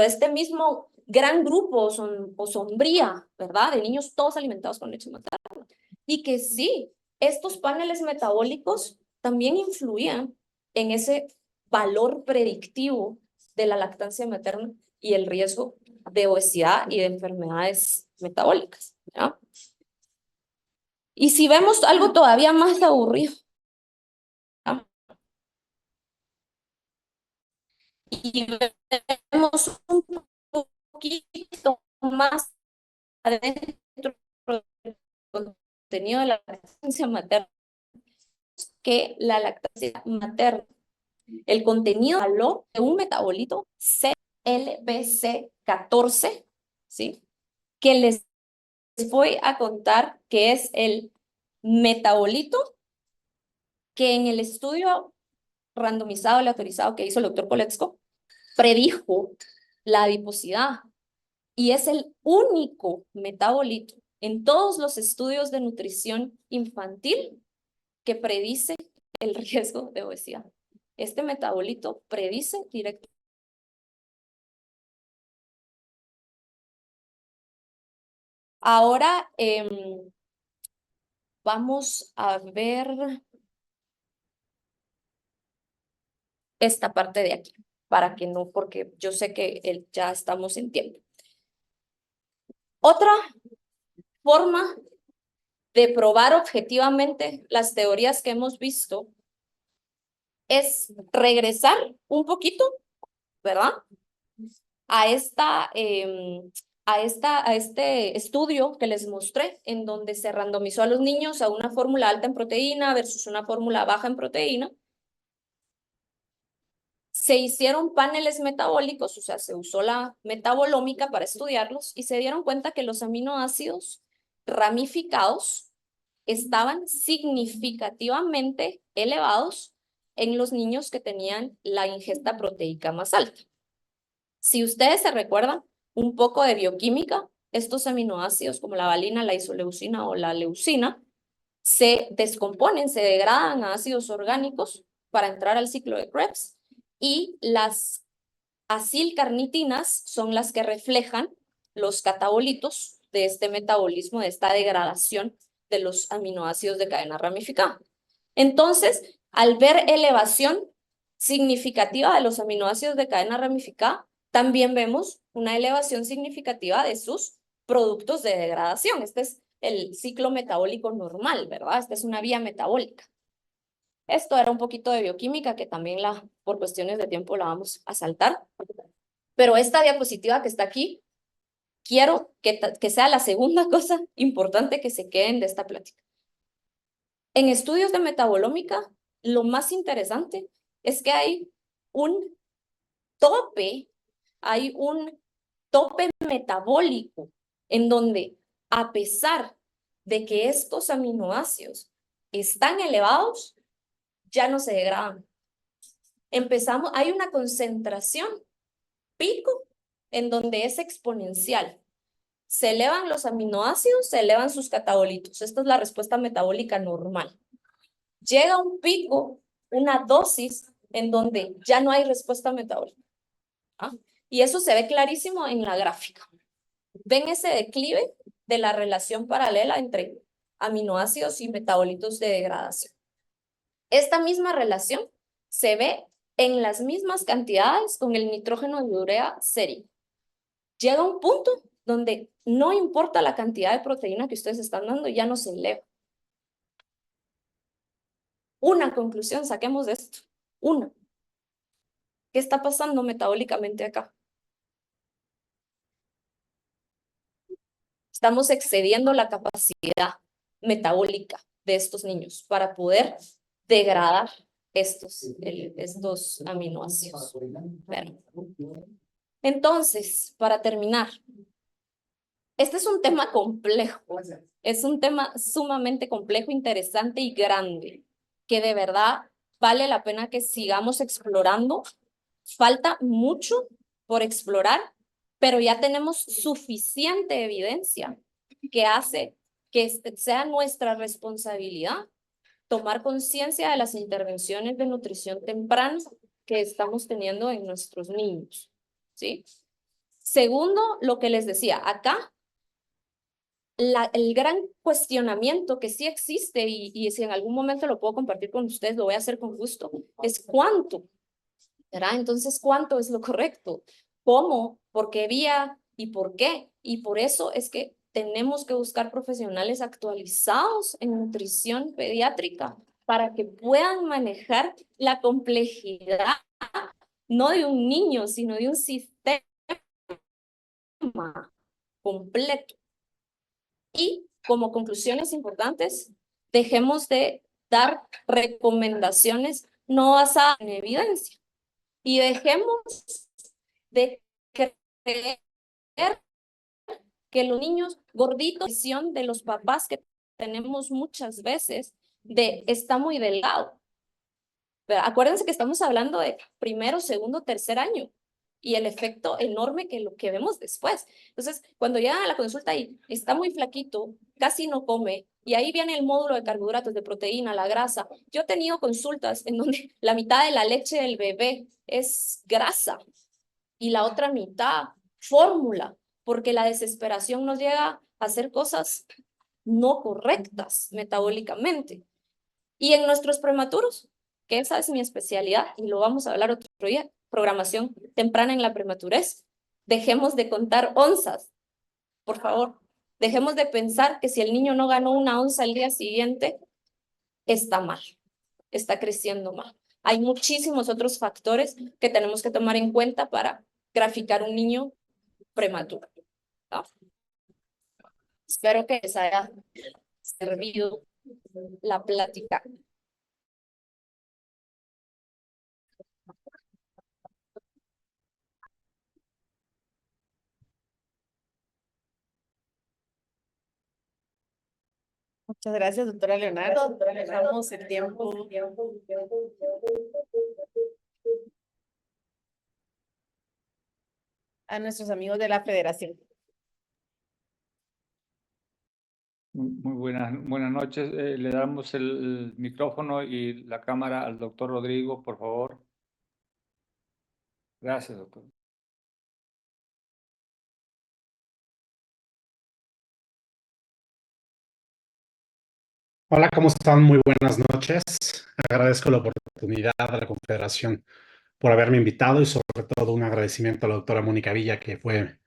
este mismo gran grupo o sombría, ¿verdad? De niños todos alimentados con leche materna. Y que sí, estos paneles metabólicos también influían en ese valor predictivo de la lactancia materna y el riesgo de obesidad y de enfermedades metabólicas, ¿ya? Y si vemos algo todavía más aburrido, ¿ya? Y vemos un poquito más adentro del contenido de la lactancia materna, que la lactancia materna, el contenido valor de un metabolito CLBC14, ¿sí? Que les voy a contar que es el metabolito que en el estudio randomizado, aleatorizado que hizo el doctor Koletzko, predijo la adiposidad y es el único metabolito en todos los estudios de nutrición infantil que predice el riesgo de obesidad. Este metabolito predice directo. Ahora vamos a ver esta parte de aquí, para que no, porque yo sé que ya estamos en tiempo. Otra forma de probar objetivamente las teorías que hemos visto es regresar un poquito, ¿verdad? A este estudio que les mostré, en donde se randomizó a los niños a una fórmula alta en proteína versus una fórmula baja en proteína. Se hicieron paneles metabólicos, o sea, se usó la metabolómica para estudiarlos y se dieron cuenta que los aminoácidos ramificados estaban significativamente elevados en los niños que tenían la ingesta proteica más alta. Si ustedes se recuerdan un poco de bioquímica, estos aminoácidos como la valina, la isoleucina o la leucina se descomponen, se degradan a ácidos orgánicos para entrar al ciclo de Krebs y las acilcarnitinas son las que reflejan los catabolitos de este metabolismo, de esta degradación de los aminoácidos de cadena ramificada. Entonces, al ver elevación significativa de los aminoácidos de cadena ramificada, también vemos una elevación significativa de sus productos de degradación. Este es el ciclo metabólico normal, ¿verdad? Esta es una vía metabólica. Esto era un poquito de bioquímica que también por cuestiones de tiempo la vamos a saltar. Pero esta diapositiva que está aquí, quiero que sea la segunda cosa importante que se queden de esta plática. En estudios de metabolómica, lo más interesante es que hay un tope metabólico en donde, a pesar de que estos aminoácidos están elevados, ya no se degradan. Hay una concentración pico en donde es exponencial. Se elevan los aminoácidos, se elevan sus catabolitos. Esta es la respuesta metabólica normal. Llega un pico, una dosis, en donde ya no hay respuesta metabólica. ¿Ah? Y eso se ve clarísimo en la gráfica. Ven ese declive de la relación paralela entre aminoácidos y metabolitos de degradación. Esta misma relación se ve en las mismas cantidades con el nitrógeno de urea sérico. Llega un punto donde no importa la cantidad de proteína que ustedes están dando, ya no se eleva. Una conclusión saquemos de esto. Una. ¿Qué está pasando metabólicamente acá? Estamos excediendo la capacidad metabólica de estos niños para poder degradar estos aminoácidos. Bueno. Entonces, para terminar, este es un tema complejo, es un tema sumamente complejo, interesante y grande, que de verdad vale la pena que sigamos explorando. Falta mucho por explorar, pero ya tenemos suficiente evidencia que hace que sea nuestra responsabilidad tomar conciencia de las intervenciones de nutrición temprana que estamos teniendo en nuestros niños, ¿sí? Segundo, lo que les decía, acá el gran cuestionamiento que sí existe y si en algún momento lo puedo compartir con ustedes, lo voy a hacer con gusto, es cuánto, ¿verdad? Entonces, ¿cuánto es lo correcto? ¿Cómo? ¿Por qué vía? ¿Y por qué? Y por eso es que tenemos que buscar profesionales actualizados en nutrición pediátrica para que puedan manejar la complejidad, no de un niño, sino de un sistema completo. Y como conclusiones importantes, dejemos de dar recomendaciones no basadas en evidencia y dejemos de creer que los niños gorditos, visión de los papás que tenemos muchas veces, de está muy delgado. Pero acuérdense que estamos hablando de primero, segundo, tercer año y el efecto enorme que lo que vemos después. Entonces, cuando llega a la consulta y está muy flaquito, casi no come, y ahí viene el módulo de carbohidratos, de proteína, la grasa. Yo he tenido consultas en donde la mitad de la leche del bebé es grasa y la otra mitad fórmula, porque la desesperación nos llega a hacer cosas no correctas metabólicamente. Y en nuestros prematuros, que esa es mi especialidad y lo vamos a hablar otro día, programación temprana en la prematurez, dejemos de contar onzas, por favor. Dejemos de pensar que si el niño no ganó una onza al día siguiente, está mal, está creciendo mal. Hay muchísimos otros factores que tenemos que tomar en cuenta para graficar un niño prematuro, ¿no? Espero que les haya servido la plática. Muchas gracias, doctora Leonardo. Dejamos el tiempo a nuestros amigos de la Federación. Muy buenas noches. Le damos el micrófono y la cámara al doctor Rodrigo, por favor. Gracias, doctor. Hola, ¿cómo están? Muy buenas noches. Agradezco la oportunidad de la Confederación por haberme invitado y sobre todo un agradecimiento a la doctora Mónica Villa, que fue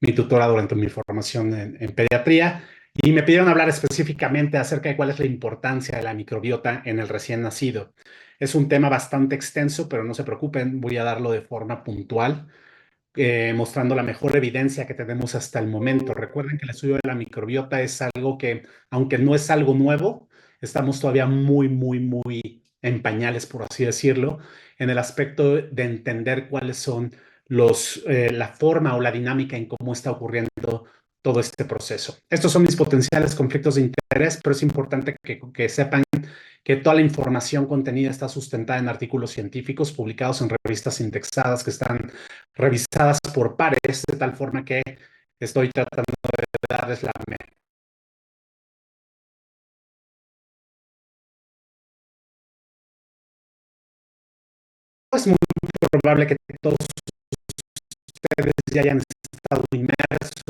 mi tutora durante mi formación en pediatría, y me pidieron hablar específicamente acerca de cuál es la importancia de la microbiota en el recién nacido. Es un tema bastante extenso, pero no se preocupen, voy a darlo de forma puntual, mostrando la mejor evidencia que tenemos hasta el momento. Recuerden que el estudio de la microbiota es algo que, aunque no es algo nuevo, estamos todavía muy en pañales, por así decirlo, en el aspecto de entender cuáles son la forma o la dinámica en cómo está ocurriendo todo este proceso. Estos son mis potenciales conflictos de interés, pero es importante que sepan que toda la información contenida está sustentada en artículos científicos publicados en revistas indexadas que están revisadas por pares, de tal forma que estoy tratando de darles la mejor. Es muy probable que todos ustedes ya hayan estado inmersos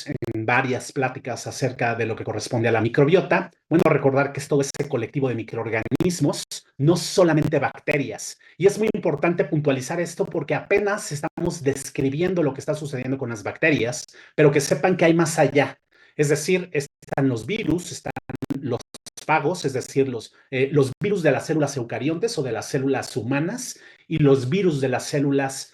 en varias pláticas acerca de lo que corresponde a la microbiota. Bueno, recordar que es todo ese colectivo de microorganismos, no solamente bacterias. Y es muy importante puntualizar esto porque apenas estamos describiendo lo que está sucediendo con las bacterias, pero que sepan que hay más allá. Es decir, están los virus, están los fagos, es decir, los virus de las células eucariontes o de las células humanas y los virus de las células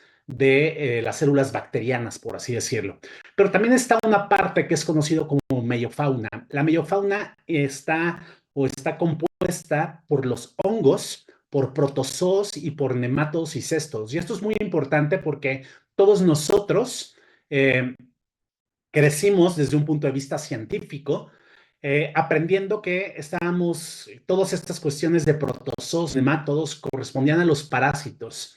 bacterianas, por así decirlo. Pero también está una parte que es conocido como meiofauna. La meiofauna está compuesta por los hongos, por protozoos y por nematodos y cestos. Y esto es muy importante porque todos nosotros crecimos desde un punto de vista científico, aprendiendo que todas estas cuestiones de protozoos, nematodos, correspondían a los parásitos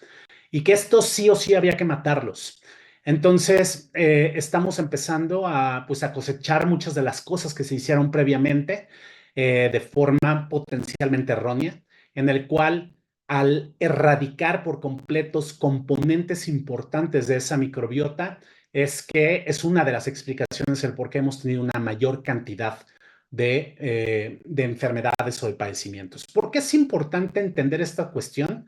y que estos sí o sí había que matarlos. Entonces, estamos empezando a cosechar muchas de las cosas que se hicieron previamente de forma potencialmente errónea, en el cual al erradicar por completos componentes importantes de esa microbiota, es que es una de las explicaciones el por qué hemos tenido una mayor cantidad de enfermedades o de padecimientos. ¿Por qué es importante entender esta cuestión?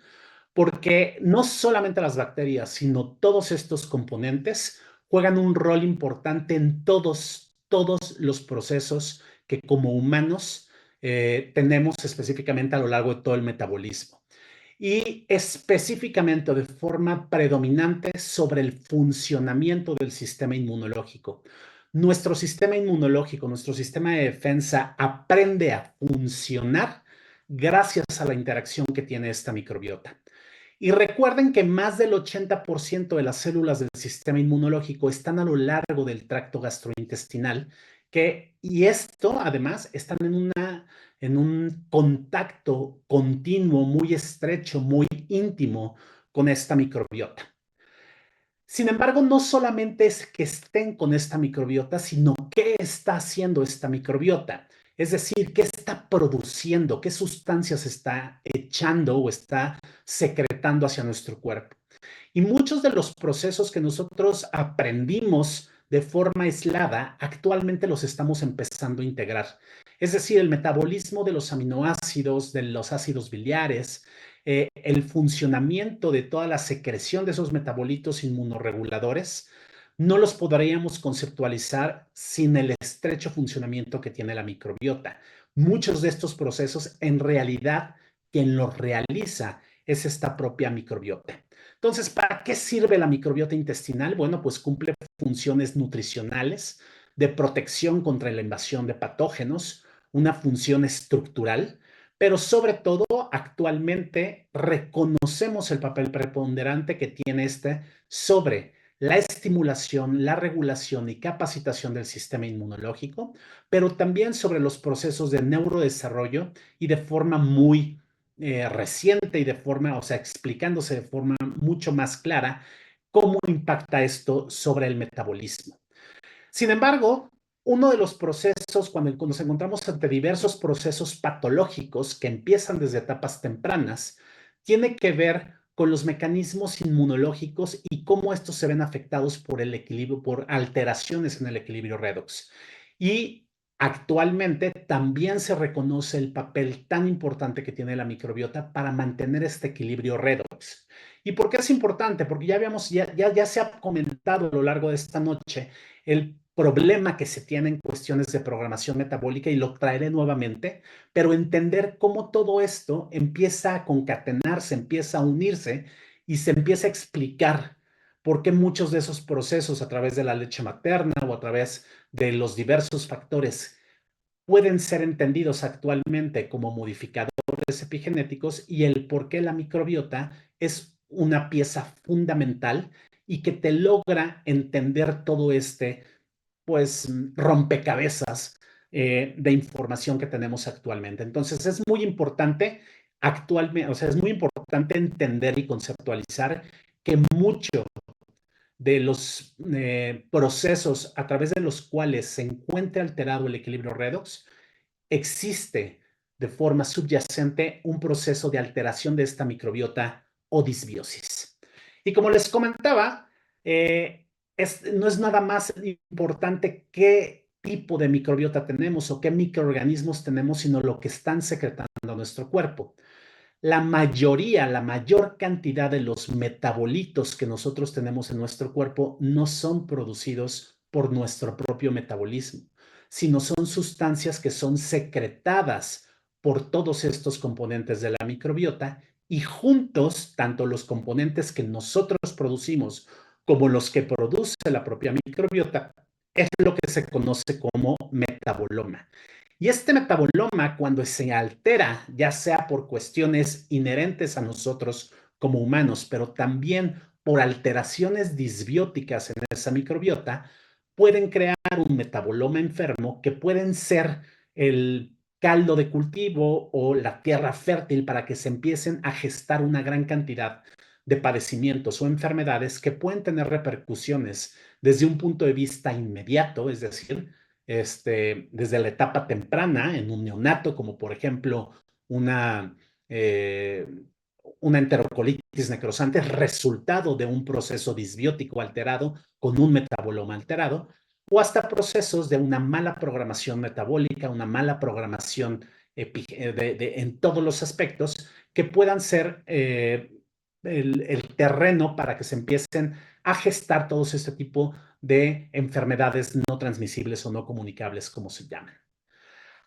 Porque no solamente las bacterias, sino todos estos componentes juegan un rol importante en todos los procesos que como humanos tenemos específicamente a lo largo de todo el metabolismo. Y específicamente de forma predominante sobre el funcionamiento del sistema inmunológico. Nuestro sistema inmunológico, nuestro sistema de defensa aprende a funcionar gracias a la interacción que tiene esta microbiota. Y recuerden que más del 80% de las células del sistema inmunológico están a lo largo del tracto gastrointestinal, y esto además están en un contacto continuo, muy estrecho, muy íntimo con esta microbiota. Sin embargo, no solamente es que estén con esta microbiota, sino qué está haciendo esta microbiota. Es decir, qué está produciendo, qué sustancias está echando o está secretando hacia nuestro cuerpo. Y muchos de los procesos que nosotros aprendimos de forma aislada, actualmente los estamos empezando a integrar. Es decir, el metabolismo de los aminoácidos, de los ácidos biliares, el funcionamiento de toda la secreción de esos metabolitos inmunorreguladores, no los podríamos conceptualizar sin el estrecho funcionamiento que tiene la microbiota. Muchos de estos procesos, en realidad, quien los realiza es esta propia microbiota. Entonces, ¿para qué sirve la microbiota intestinal? Bueno, pues cumple funciones nutricionales, de protección contra la invasión de patógenos, una función estructural, pero sobre todo actualmente reconocemos el papel preponderante que tiene sobre la estimulación, la regulación y capacitación del sistema inmunológico, pero también sobre los procesos de neurodesarrollo y de forma muy reciente y explicándose de forma mucho más clara cómo impacta esto sobre el metabolismo. Sin embargo, uno de los procesos, cuando nos encontramos ante diversos procesos patológicos que empiezan desde etapas tempranas, tiene que ver con los mecanismos inmunológicos y cómo estos se ven afectados por el equilibrio, por alteraciones en el equilibrio redox. Y actualmente también se reconoce el papel tan importante que tiene la microbiota para mantener este equilibrio redox. ¿Y por qué es importante? Porque ya se ha comentado a lo largo de esta noche el problema que se tiene en cuestiones de programación metabólica, y lo traeré nuevamente, pero entender cómo todo esto empieza a concatenarse, empieza a unirse y se empieza a explicar por qué muchos de esos procesos a través de la leche materna o a través de los diversos factores pueden ser entendidos actualmente como modificadores epigenéticos, y el por qué la microbiota es una pieza fundamental y que te logra entender todo rompecabezas de información que tenemos actualmente. Entonces es muy importante es muy importante entender y conceptualizar que mucho de los procesos a través de los cuales se encuentra alterado el equilibrio redox, existe de forma subyacente un proceso de alteración de esta microbiota o disbiosis. Y como les comentaba, no es nada más importante qué tipo de microbiota tenemos o qué microorganismos tenemos, sino lo que están secretando a nuestro cuerpo. La mayor cantidad de los metabolitos que nosotros tenemos en nuestro cuerpo no son producidos por nuestro propio metabolismo, sino son sustancias que son secretadas por todos estos componentes de la microbiota y juntos, tanto los componentes que nosotros producimos como los que produce la propia microbiota, es lo que se conoce como metaboloma. Y este metaboloma, cuando se altera, ya sea por cuestiones inherentes a nosotros como humanos, pero también por alteraciones disbióticas en esa microbiota, pueden crear un metaboloma enfermo que pueden ser el caldo de cultivo o la tierra fértil para que se empiecen a gestar una gran cantidad de padecimientos o enfermedades que pueden tener repercusiones desde un punto de vista inmediato, es decir, desde la etapa temprana en un neonato, como por ejemplo una, eh, una enterocolitis necrosante, resultado de un proceso disbiótico alterado con un metaboloma alterado, o hasta procesos de una mala programación metabólica, una mala programación en todos los aspectos que puedan ser el terreno para que se empiecen a gestar todos este tipo de enfermedades no transmisibles o no comunicables, como se llaman.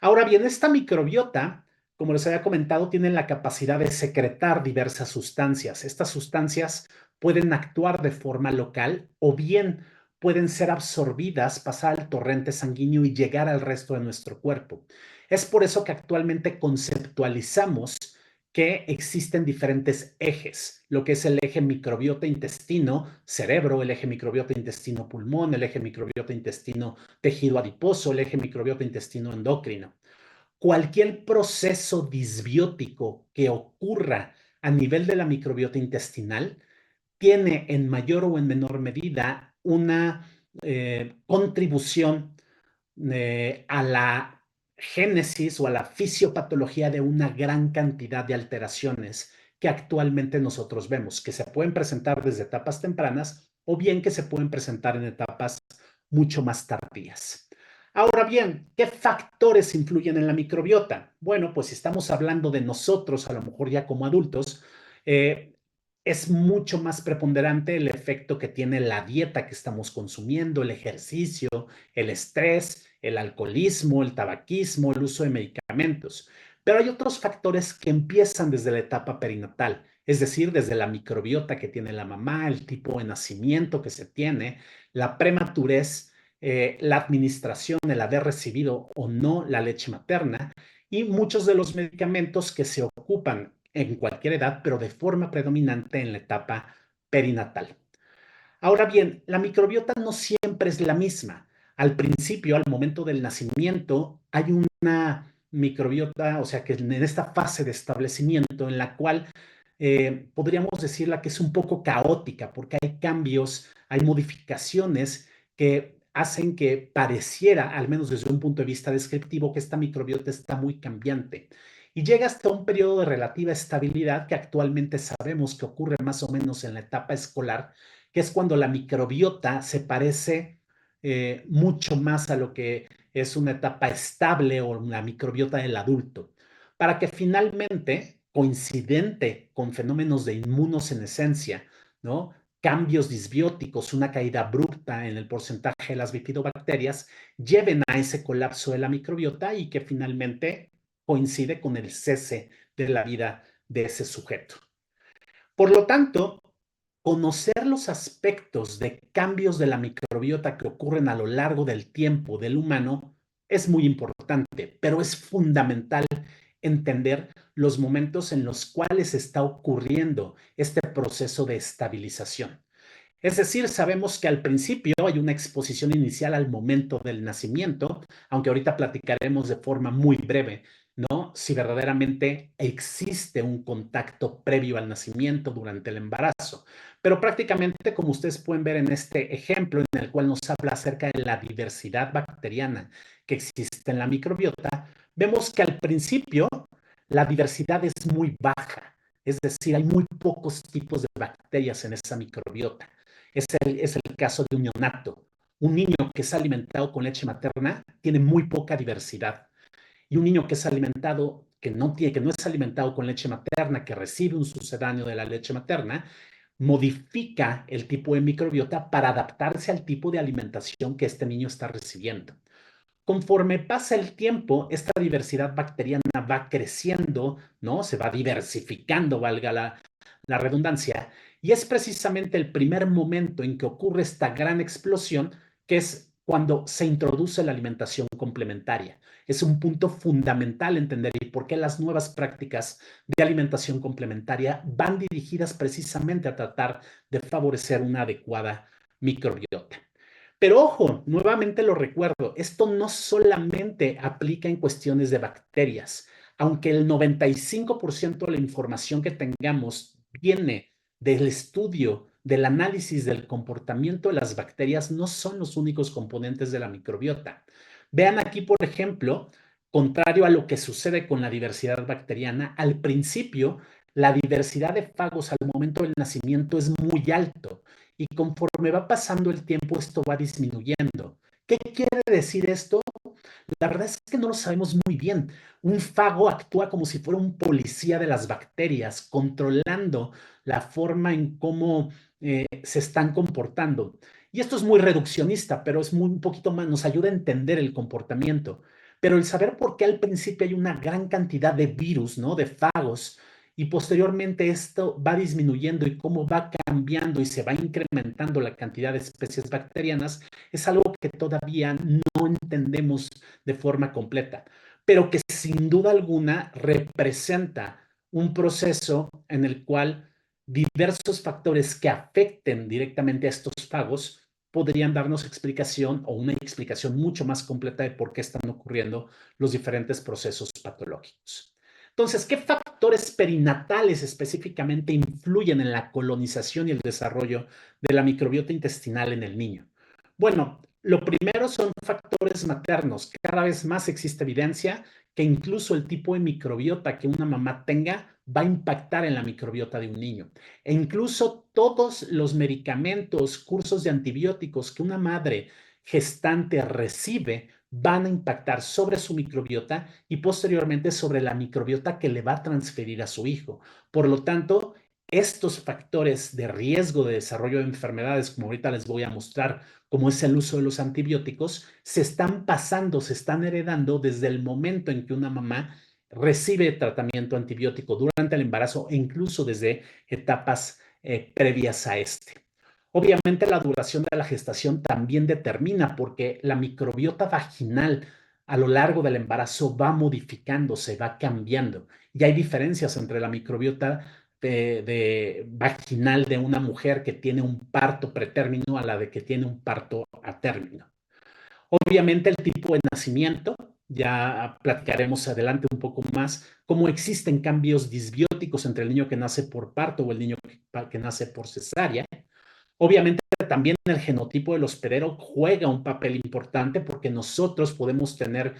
Ahora bien, esta microbiota, como les había comentado, tiene la capacidad de secretar diversas sustancias. Estas sustancias pueden actuar de forma local o bien pueden ser absorbidas, pasar al torrente sanguíneo y llegar al resto de nuestro cuerpo. Es por eso que actualmente conceptualizamos que existen diferentes ejes, lo que es el eje microbiota intestino-cerebro, el eje microbiota intestino-pulmón, el eje microbiota intestino-tejido adiposo, el eje microbiota intestino-endocrino. Cualquier proceso disbiótico que ocurra a nivel de la microbiota intestinal tiene en mayor o en menor medida una contribución a la génesis o a la fisiopatología de una gran cantidad de alteraciones que actualmente nosotros vemos, que se pueden presentar desde etapas tempranas o bien que se pueden presentar en etapas mucho más tardías. Ahora bien, ¿qué factores influyen en la microbiota? Bueno, pues si estamos hablando de nosotros, a lo mejor ya como adultos, es mucho más preponderante el efecto que tiene la dieta que estamos consumiendo, el ejercicio, el estrés, el alcoholismo, el tabaquismo, el uso de medicamentos. Pero hay otros factores que empiezan desde la etapa perinatal, es decir, desde la microbiota que tiene la mamá, el tipo de nacimiento que se tiene, la prematurez, la administración, el haber recibido o no la leche materna y muchos de los medicamentos que se ocupan en cualquier edad, pero de forma predominante en la etapa perinatal. Ahora bien, la microbiota no siempre es la misma. Al principio, al momento del nacimiento, hay una microbiota, o sea, que en esta fase de establecimiento en la cual podríamos decirla que es un poco caótica, porque hay cambios, hay modificaciones que hacen que pareciera, al menos desde un punto de vista descriptivo, que esta microbiota está muy cambiante. Y llega hasta un periodo de relativa estabilidad que actualmente sabemos que ocurre más o menos en la etapa escolar, que es cuando la microbiota se parece mucho más a lo que es una etapa estable o la microbiota del adulto, para que finalmente, coincidente con fenómenos de inmunosenescencia, ¿no? Cambios disbióticos, una caída abrupta en el porcentaje de las bifidobacterias, lleven a ese colapso de la microbiota y que finalmente coincide con el cese de la vida de ese sujeto. Por lo tanto, conocer los aspectos de cambios de la microbiota que ocurren a lo largo del tiempo del humano es muy importante, pero es fundamental entender los momentos en los cuales está ocurriendo este proceso de estabilización. Es decir, sabemos que al principio hay una exposición inicial al momento del nacimiento, aunque ahorita platicaremos de forma muy breve, ¿no? Si verdaderamente existe un contacto previo al nacimiento durante el embarazo. Pero prácticamente, como ustedes pueden ver en este ejemplo, en el cual nos habla acerca de la diversidad bacteriana que existe en la microbiota, vemos que al principio la diversidad es muy baja. Es decir, hay muy pocos tipos de bacterias en esa microbiota. Es el caso de un neonato. Un niño que es alimentado con leche materna tiene muy poca diversidad. Y un niño que es alimentado, que no es alimentado con leche materna, que recibe un sucedáneo de la leche materna, modifica el tipo de microbiota para adaptarse al tipo de alimentación que este niño está recibiendo. Conforme pasa el tiempo, esta diversidad bacteriana va creciendo, ¿no? Se va diversificando, valga la redundancia, y es precisamente el primer momento en que ocurre esta gran explosión, que es cuando se introduce la alimentación complementaria. Es un punto fundamental entender y por qué las nuevas prácticas de alimentación complementaria van dirigidas precisamente a tratar de favorecer una adecuada microbiota. Pero ojo, nuevamente lo recuerdo, esto no solamente aplica en cuestiones de bacterias, aunque el 95% de la información que tengamos viene del estudio, del análisis del comportamiento de las bacterias, no son los únicos componentes de la microbiota. Vean aquí, por ejemplo, contrario a lo que sucede con la diversidad bacteriana, al principio la diversidad de fagos al momento del nacimiento es muy alto. Y conforme va pasando el tiempo, esto va disminuyendo. ¿Qué quiere decir esto? La verdad es que no lo sabemos muy bien. Un fago actúa como si fuera un policía de las bacterias, controlando la forma en cómo se están comportando. Y esto es muy reduccionista, pero es un poquito más, nos ayuda a entender el comportamiento. Pero el saber por qué al principio hay una gran cantidad de virus, ¿no? De fagos, y posteriormente esto va disminuyendo y cómo va cambiando y se va incrementando la cantidad de especies bacterianas, es algo que todavía no entendemos de forma completa, pero que sin duda alguna representa un proceso en el cual diversos factores que afecten directamente a estos fagos podrían darnos explicación o una explicación mucho más completa de por qué están ocurriendo los diferentes procesos patológicos. Entonces, ¿qué factores perinatales específicamente influyen en la colonización y el desarrollo de la microbiota intestinal en el niño? Bueno, lo primero son factores maternos. Cada vez más existe evidencia que incluso el tipo de microbiota que una mamá tenga va a impactar en la microbiota de un niño. E incluso todos los medicamentos, cursos de antibióticos que una madre gestante recibe van a impactar sobre su microbiota y posteriormente sobre la microbiota que le va a transferir a su hijo. Por lo tanto, estos factores de riesgo de desarrollo de enfermedades, como ahorita les voy a mostrar, como es el uso de los antibióticos, se están pasando, se están heredando desde el momento en que una mamá recibe tratamiento antibiótico durante el embarazo e incluso desde etapas previas a este. Obviamente la duración de la gestación también determina porque la microbiota vaginal a lo largo del embarazo va modificándose, va cambiando. Y hay diferencias entre la microbiota vaginal de una mujer que tiene un parto pretérmino a la de que tiene un parto a término. Obviamente el tipo de nacimiento, ya platicaremos adelante un poco más, cómo existen cambios disbióticos entre el niño que nace por parto o el niño que nace por cesárea. Obviamente también el genotipo del hospedero juega un papel importante porque nosotros podemos tener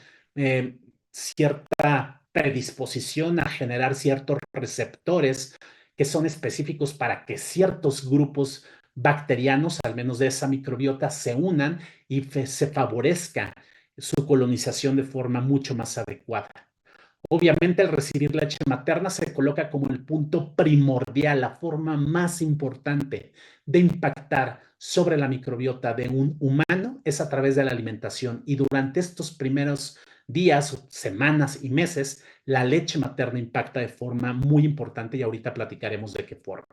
cierta predisposición a generar ciertos receptores que son específicos para que ciertos grupos bacterianos, al menos de esa microbiota, se unan y se favorezca su colonización de forma mucho más adecuada. Obviamente, el recibir leche materna se coloca como el punto primordial, la forma más importante de impactar sobre la microbiota de un humano es a través de la alimentación. Y durante estos primeros días, semanas y meses, la leche materna impacta de forma muy importante y ahorita platicaremos de qué forma.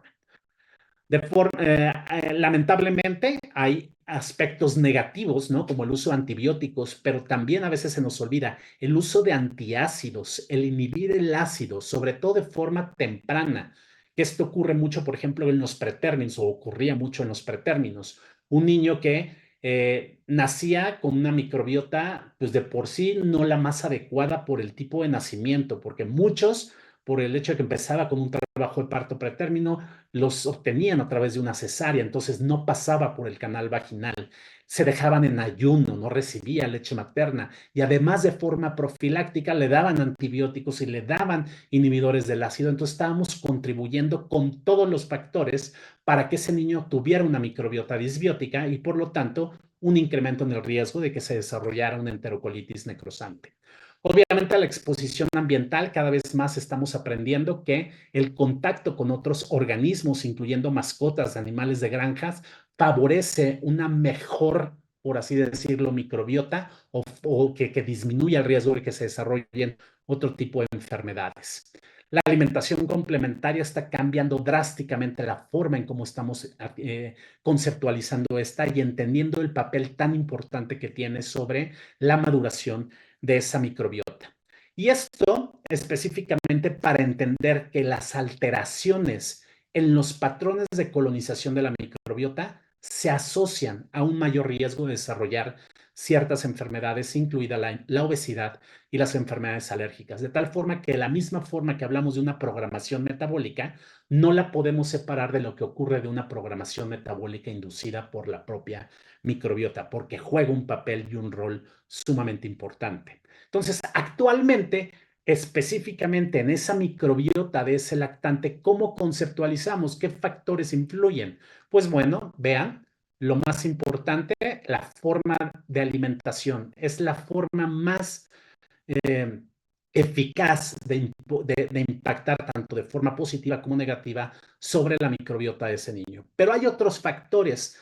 Lamentablemente hay aspectos negativos, ¿no? Como el uso de antibióticos, pero también a veces se nos olvida el uso de antiácidos, el inhibir el ácido, sobre todo de forma temprana. Esto ocurre mucho, por ejemplo, en los pretérminos, o ocurría mucho en los pretérminos. Un niño que nacía con una microbiota, pues de por sí no la más adecuada por el tipo de nacimiento, porque muchos, por el hecho de que empezaba con un trabajo de parto pretérmino, los obtenían a través de una cesárea, entonces no pasaba por el canal vaginal, se dejaban en ayuno, no recibía leche materna y además de forma profiláctica le daban antibióticos y le daban inhibidores del ácido, entonces estábamos contribuyendo con todos los factores para que ese niño tuviera una microbiota disbiótica y por lo tanto un incremento en el riesgo de que se desarrollara una enterocolitis necrosante. Obviamente la exposición ambiental, cada vez más estamos aprendiendo que el contacto con otros organismos, incluyendo mascotas, animales de granjas, favorece una mejor por así decirlo, microbiota o que disminuya el riesgo de que se desarrollen otro tipo de enfermedades. La alimentación complementaria está cambiando drásticamente la forma en cómo estamos conceptualizando esta y entendiendo el papel tan importante que tiene sobre la maduración de esa microbiota. Y esto específicamente para entender que las alteraciones en los patrones de colonización de la microbiota se asocian a un mayor riesgo de desarrollar ciertas enfermedades, incluida la obesidad y las enfermedades alérgicas. De tal forma que de la misma forma que hablamos de una programación metabólica, no la podemos separar de lo que ocurre de una programación metabólica inducida por la propia microbiota, porque juega un papel y un rol sumamente importante. Entonces, actualmente, específicamente en esa microbiota de ese lactante, ¿cómo conceptualizamos? ¿Qué factores influyen? Pues bueno, vean, lo más importante, la forma de alimentación. Es la forma más eficaz de impactar tanto de forma positiva como negativa sobre la microbiota de ese niño. Pero hay otros factores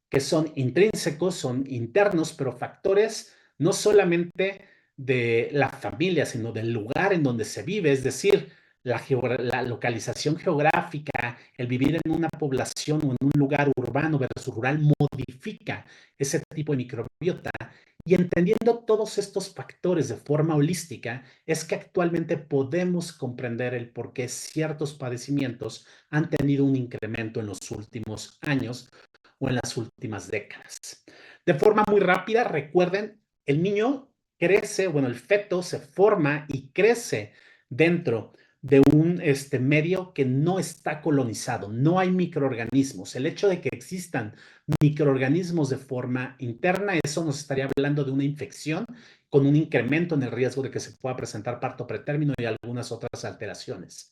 que son intrínsecos, son internos, pero factores no solamente de la familia, sino del lugar en donde se vive, es decir, la localización geográfica, el vivir en una población o en un lugar urbano versus rural modifica ese tipo de microbiota. Y entendiendo todos estos factores de forma holística, es que actualmente podemos comprender el por qué ciertos padecimientos han tenido un incremento en los últimos años o en las últimas décadas. De forma muy rápida, recuerden, el niño crece, bueno, el feto se forma y crece dentro de un medio que no está colonizado, no hay microorganismos. El hecho de que existan microorganismos de forma interna, eso nos estaría hablando de una infección con un incremento en el riesgo de que se pueda presentar parto pretérmino y algunas otras alteraciones.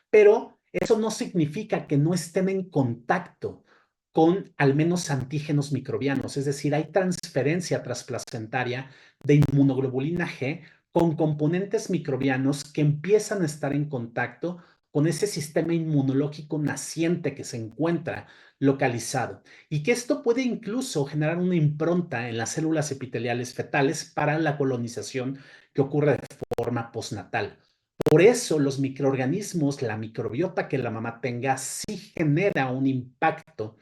Pero eso no significa que no estén en contacto con al menos antígenos microbianos, es decir, hay transferencia transplacentaria de inmunoglobulina G con componentes microbianos que empiezan a estar en contacto con ese sistema inmunológico naciente que se encuentra localizado y que esto puede incluso generar una impronta en las células epiteliales fetales para la colonización que ocurre de forma postnatal. Por eso los microorganismos, la microbiota que la mamá tenga, sí genera un impacto,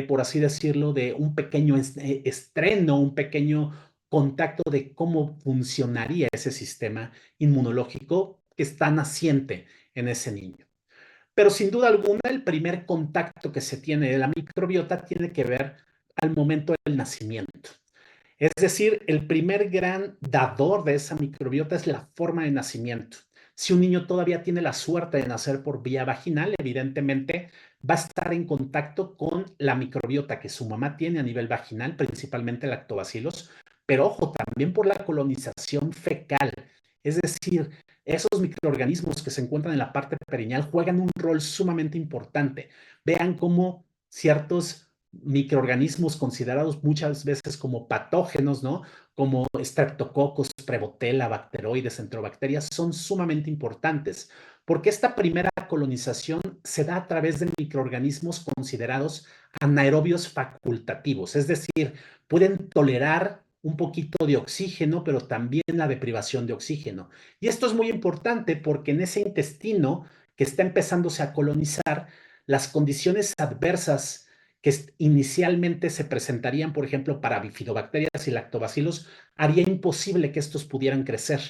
por así decirlo, de un pequeño estreno, un pequeño contacto de cómo funcionaría ese sistema inmunológico que está naciente en ese niño. Pero sin duda alguna, el primer contacto que se tiene de la microbiota tiene que ver al momento del nacimiento. Es decir, el primer gran dador de esa microbiota es la forma de nacimiento. Si un niño todavía tiene la suerte de nacer por vía vaginal, evidentemente va a estar en contacto con la microbiota que su mamá tiene a nivel vaginal, principalmente lactobacilos, pero ojo, también por la colonización fecal. Es decir, esos microorganismos que se encuentran en la parte perineal juegan un rol sumamente importante. Vean cómo ciertos microorganismos considerados muchas veces como patógenos, ¿no? Como Streptococcus, Prevotella, bacteroides, enterobacterias, son sumamente importantes, porque esta primera colonización se da a través de microorganismos considerados anaerobios facultativos, es decir, pueden tolerar un poquito de oxígeno, pero también la deprivación de oxígeno. Y esto es muy importante porque en ese intestino que está empezándose a colonizar, las condiciones adversas que inicialmente se presentarían, por ejemplo, para bifidobacterias y lactobacilos, haría imposible que estos pudieran crecer.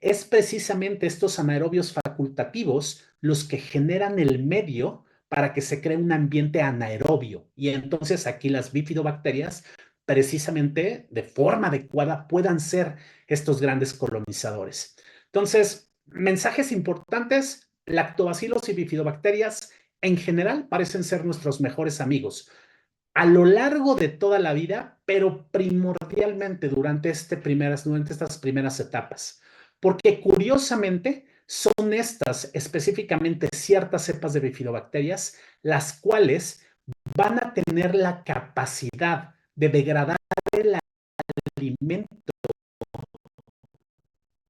Es precisamente estos anaerobios facultativos los que generan el medio para que se cree un ambiente anaerobio. Y entonces aquí las bifidobacterias, precisamente de forma adecuada, puedan ser estos grandes colonizadores. Entonces, mensajes importantes: lactobacilos y bifidobacterias en general parecen ser nuestros mejores amigos a lo largo de toda la vida, pero primordialmente durante estas primeras etapas. Porque curiosamente son estas, específicamente ciertas cepas de bifidobacterias, las cuales van a tener la capacidad de degradar el alimento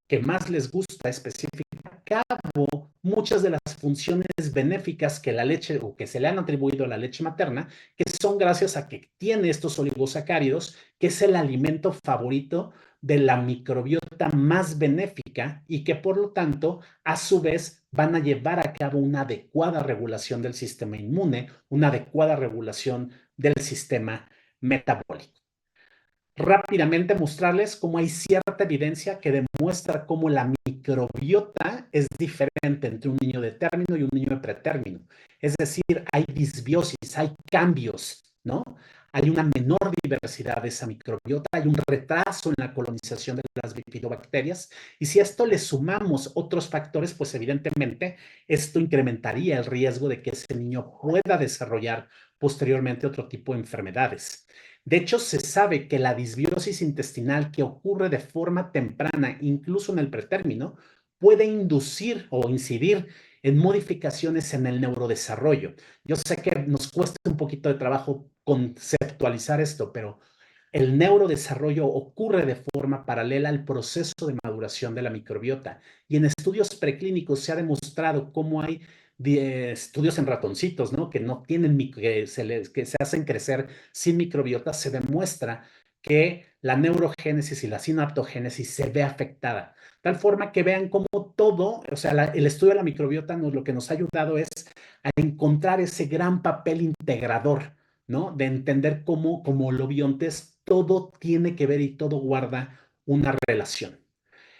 que más les gusta, específicamente a cabo muchas de las funciones benéficas que la leche o que se le han atribuido a la leche materna, que son razón gracias a que tiene estos oligosacáridos, que es el alimento favorito de la microbiota más benéfica y que por lo tanto, a su vez, van a llevar a cabo una adecuada regulación del sistema inmune, una adecuada regulación del sistema metabólico. Rápidamente mostrarles cómo hay cierta evidencia que demuestra cómo la microbiota es diferente entre un niño de término y un niño de pretérmino. Es decir, hay disbiosis, hay cambios, ¿no? Hay una menor diversidad de esa microbiota, hay un retraso en la colonización de las bifidobacterias, y si a esto le sumamos otros factores, pues evidentemente esto incrementaría el riesgo de que ese niño pueda desarrollar posteriormente otro tipo de enfermedades. De hecho, se sabe que la disbiosis intestinal que ocurre de forma temprana, incluso en el pretérmino, puede inducir o incidir en modificaciones en el neurodesarrollo. Yo sé que nos cuesta un poquito de trabajo conceptualizar esto, pero el neurodesarrollo ocurre de forma paralela al proceso de maduración de la microbiota. Y en estudios preclínicos se ha demostrado cómo hay estudios en ratoncitos, ¿no? Que no tienen, que se hacen crecer sin microbiota, se demuestra que la neurogénesis y la sinaptogénesis se ve afectada. Tal forma que vean cómo todo, o sea, el estudio de la microbiota lo que nos ha ayudado es a encontrar ese gran papel integrador, ¿no? De entender cómo, como lobiontes, todo tiene que ver y todo guarda una relación.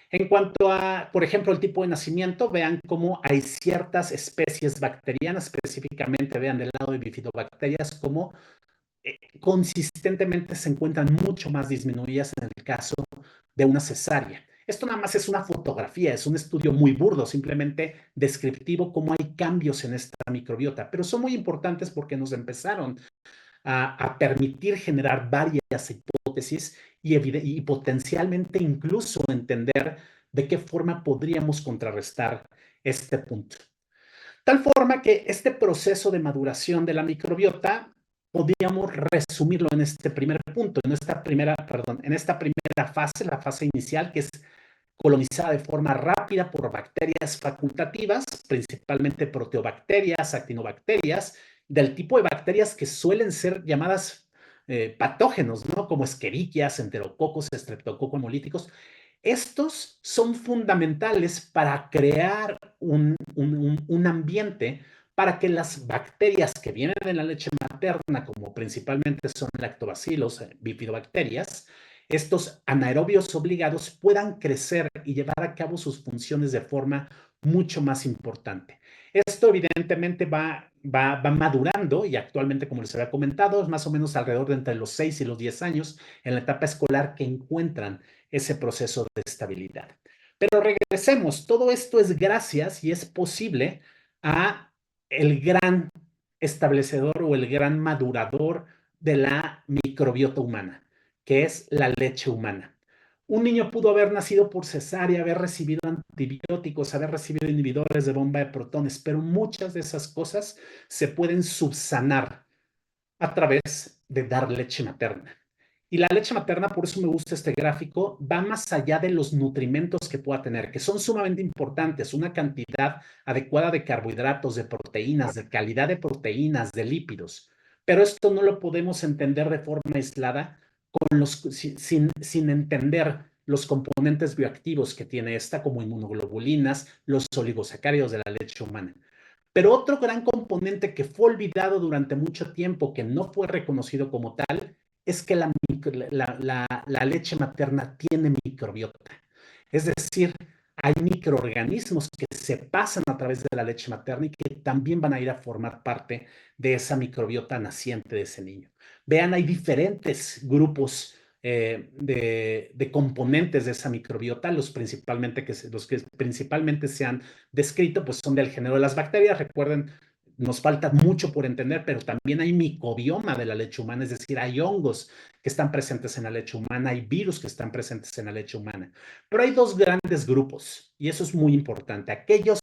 En cuanto a, por ejemplo, el tipo de nacimiento, vean cómo hay ciertas especies bacterianas, específicamente vean del lado de bifidobacterias, cómo consistentemente se encuentran mucho más disminuidas en el caso de una cesárea. Esto nada más es una fotografía, es un estudio muy burdo, simplemente descriptivo cómo hay cambios en esta microbiota, pero son muy importantes porque nos empezaron a permitir generar varias hipótesis y potencialmente incluso entender de qué forma podríamos contrarrestar este punto. Tal forma que este proceso de maduración de la microbiota podríamos resumirlo en este primer punto, en esta primera fase, la fase inicial, que es colonizada de forma rápida por bacterias facultativas, principalmente proteobacterias, actinobacterias, del tipo de bacterias que suelen ser llamadas patógenos, ¿no? Como escherichias, enterococos, estreptococos hemolíticos. Estos son fundamentales para crear un ambiente para que las bacterias que vienen de la leche materna, como principalmente son lactobacilos, bifidobacterias, estos anaerobios obligados puedan crecer y llevar a cabo sus funciones de forma mucho más importante. Esto evidentemente va madurando y actualmente, como les había comentado, es más o menos alrededor de entre los 6 y los 10 años en la etapa escolar que encuentran ese proceso de estabilidad. Pero regresemos, todo esto es gracias y es posible a el gran establecedor o el gran madurador de la microbiota humana, que es la leche humana. Un niño pudo haber nacido por cesárea, haber recibido antibióticos, haber recibido inhibidores de bomba de protones, pero muchas de esas cosas se pueden subsanar a través de dar leche materna. Y la leche materna, por eso me gusta este gráfico, va más allá de los nutrimentos que pueda tener, que son sumamente importantes, una cantidad adecuada de carbohidratos, de proteínas, de calidad de proteínas, de lípidos. Pero esto no lo podemos entender de forma aislada sin entender los componentes bioactivos que tiene esta, como inmunoglobulinas, los oligosacáridos de la leche humana. Pero otro gran componente que fue olvidado durante mucho tiempo, que no fue reconocido como tal, es que la leche materna tiene microbiota. Es decir, hay microorganismos que se pasan a través de la leche materna y que también van a ir a formar parte de esa microbiota naciente de ese niño. Vean, hay diferentes grupos de componentes de esa microbiota, los que principalmente se han descrito, pues son del género de las bacterias. Recuerden, nos falta mucho por entender, pero también hay microbioma de la leche humana, es decir, hay hongos que están presentes en la leche humana, hay virus que están presentes en la leche humana. Pero hay dos grandes grupos, y eso es muy importante: aquellos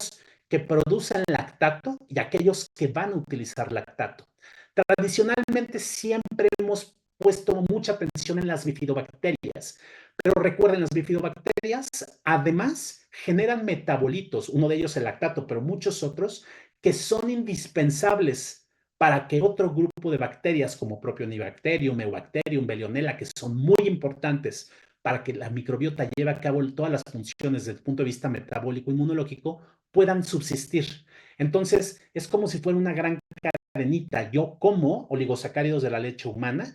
que producen lactato y aquellos que van a utilizar lactato. Tradicionalmente siempre hemos puesto mucha atención en las bifidobacterias, pero recuerden, las bifidobacterias además generan metabolitos, uno de ellos el lactato, pero muchos otros que son indispensables para que otro grupo de bacterias como Propionibacterium, Eubacterium, Bellionella, que son muy importantes para que la microbiota lleve a cabo todas las funciones desde el punto de vista metabólico inmunológico, puedan subsistir. Entonces, es como si fuera una gran cadenita. Yo como oligosacáridos de la leche humana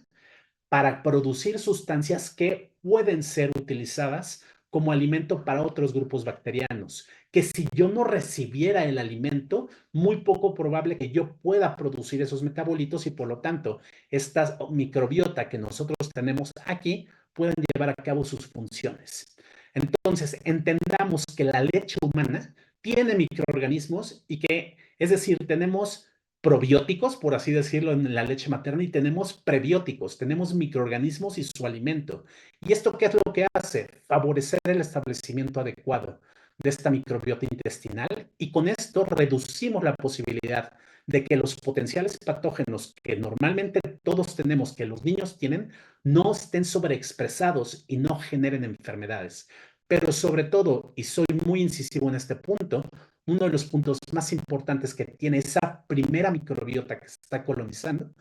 para producir sustancias que pueden ser utilizadas como alimento para otros grupos bacterianos, que si yo no recibiera el alimento, muy poco probable que yo pueda producir esos metabolitos y por lo tanto, esta microbiota que nosotros tenemos aquí pueden llevar a cabo sus funciones. Entonces, entendamos que la leche humana tiene microorganismos y que, es decir, tenemos probióticos, por así decirlo, en la leche materna y tenemos prebióticos, tenemos microorganismos y su alimento. ¿Y esto qué es lo que hace? Favorecer el establecimiento adecuado de esta microbiota intestinal y con esto reducimos la posibilidad de que los potenciales patógenos que normalmente todos tenemos, que los niños tienen, no estén sobreexpresados y no generen enfermedades. Pero sobre todo, y soy muy incisivo en este punto, uno de los puntos más importantes que tiene esa primera microbiota que se está colonizando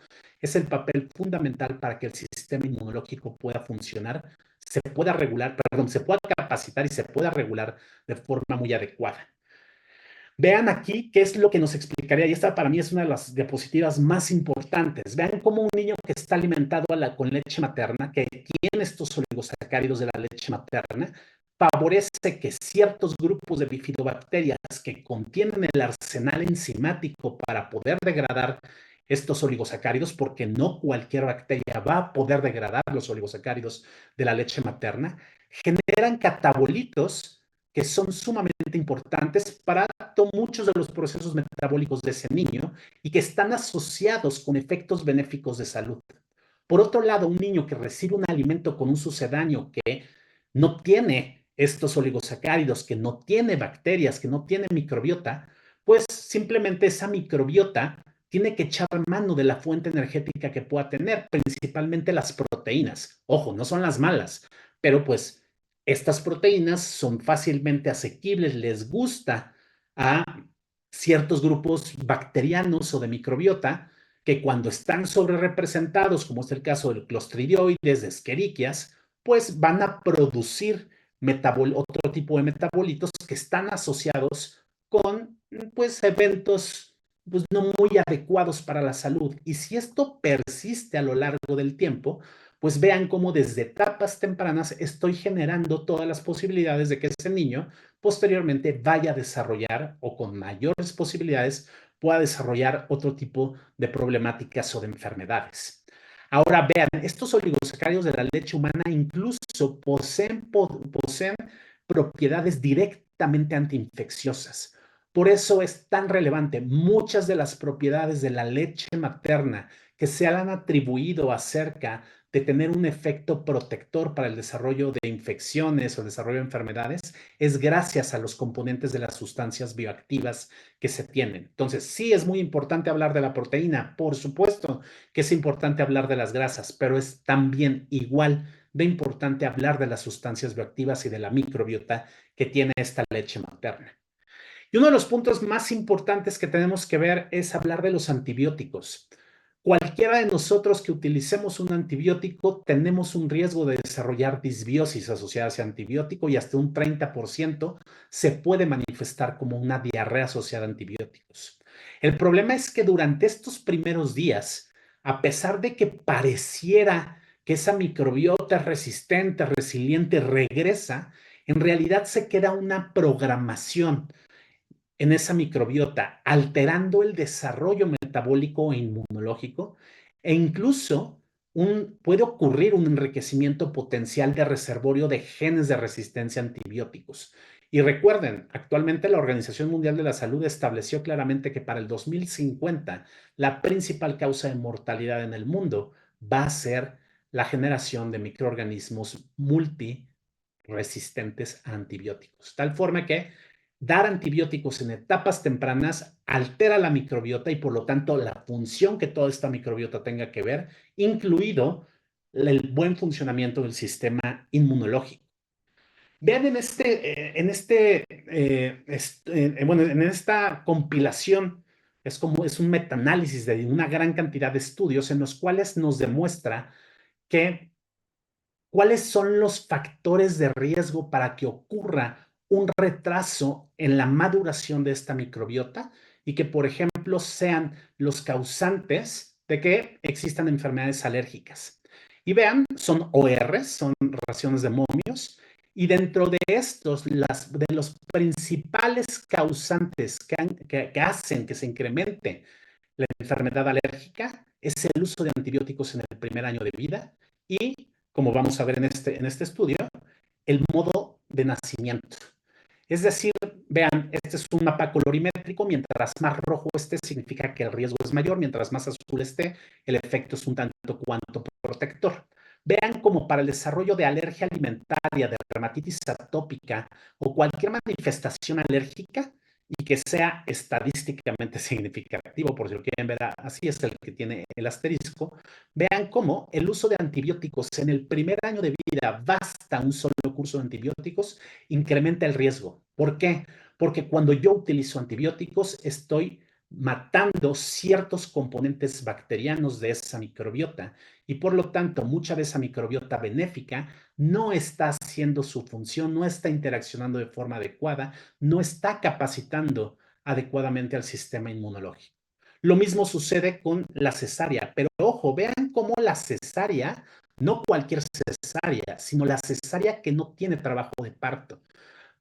es el papel fundamental para que el sistema inmunológico pueda funcionar, se pueda regular, perdón, se pueda capacitar y se pueda regular de forma muy adecuada. Vean aquí qué es lo que nos explicaría, y esta para mí es una de las diapositivas más importantes. Vean cómo un niño que está alimentado con leche materna, que tiene estos oligosacáridos de la leche materna, favorece que ciertos grupos de bifidobacterias que contienen el arsenal enzimático para poder degradar estos oligosacáridos, porque no cualquier bacteria va a poder degradar los oligosacáridos de la leche materna, generan catabolitos que son sumamente importantes para muchos de los procesos metabólicos de ese niño y que están asociados con efectos benéficos de salud. Por otro lado, un niño que recibe un alimento con un sucedáneo que no tiene estos oligosacáridos, que no tiene bacterias, que no tiene microbiota, pues simplemente esa microbiota tiene que echar mano de la fuente energética que pueda tener, principalmente las proteínas. Ojo, no son las malas, pero pues estas proteínas son fácilmente asequibles, les gusta a ciertos grupos bacterianos o de microbiota que cuando están sobrerepresentados, como es el caso de clostridioides, de Escherichias, pues van a producir otro tipo de metabolitos que están asociados con pues, eventos pues, no muy adecuados para la salud. Y si esto persiste a lo largo del tiempo, pues vean cómo desde etapas tempranas estoy generando todas las posibilidades de que ese niño posteriormente vaya a desarrollar o con mayores posibilidades pueda desarrollar otro tipo de problemáticas o de enfermedades. Ahora vean, estos oligosacáridos de la leche humana incluso poseen propiedades directamente antiinfecciosas. Por eso es tan relevante. Muchas de las propiedades de la leche materna que se han atribuido acerca de tener un efecto protector para el desarrollo de infecciones o desarrollo de enfermedades es gracias a los componentes de las sustancias bioactivas que se tienen. Entonces, sí es muy importante hablar de la proteína, por supuesto que es importante hablar de las grasas, pero es también igual de importante hablar de las sustancias bioactivas y de la microbiota que tiene esta leche materna. Y uno de los puntos más importantes que tenemos que ver es hablar de los antibióticos. Cualquiera de nosotros que utilicemos un antibiótico tenemos un riesgo de desarrollar disbiosis asociada a ese antibiótico y hasta un 30% se puede manifestar como una diarrea asociada a antibióticos. El problema es que durante estos primeros días, a pesar de que pareciera que esa microbiota resistente, resiliente, regresa, en realidad se queda una programación en esa microbiota, alterando el desarrollo metabólico e inmunológico, e incluso puede ocurrir un enriquecimiento potencial de reservorio de genes de resistencia a antibióticos. Y recuerden, actualmente la Organización Mundial de la Salud estableció claramente que para el 2050 la principal causa de mortalidad en el mundo va a ser la generación de microorganismos multiresistentes a antibióticos. Tal forma que dar antibióticos en etapas tempranas altera la microbiota y por lo tanto la función que toda esta microbiota tenga que ver, incluido el buen funcionamiento del sistema inmunológico. Vean en esta compilación es un metaanálisis de una gran cantidad de estudios en los cuales nos demuestra que cuáles son los factores de riesgo para que ocurra un retraso en la maduración de esta microbiota y que, por ejemplo, sean los causantes de que existan enfermedades alérgicas. Y vean, son ORs, son raciones de momios, y dentro de estos, de los principales causantes que hacen que se incremente la enfermedad alérgica es el uso de antibióticos en el primer año de vida y, como vamos a ver en este estudio, el modo de nacimiento. Es decir, vean, este es un mapa colorimétrico, mientras más rojo esté, significa que el riesgo es mayor, mientras más azul esté, el efecto es un tanto cuanto protector. Vean cómo para el desarrollo de alergia alimentaria, de dermatitis atópica o cualquier manifestación alérgica y que sea estadísticamente significativo, por si lo quieren ver así, es el que tiene el asterisco, vean cómo el uso de antibióticos en el primer año de vida, basta un solo curso de antibióticos, incrementa el riesgo. ¿Por qué? Porque cuando yo utilizo antibióticos estoy matando ciertos componentes bacterianos de esa microbiota y por lo tanto mucha de esa microbiota benéfica no está haciendo su función, no está interaccionando de forma adecuada, no está capacitando adecuadamente al sistema inmunológico. Lo mismo sucede con la cesárea, pero ojo, vean cómo la cesárea, no cualquier cesárea, sino la cesárea que no tiene trabajo de parto.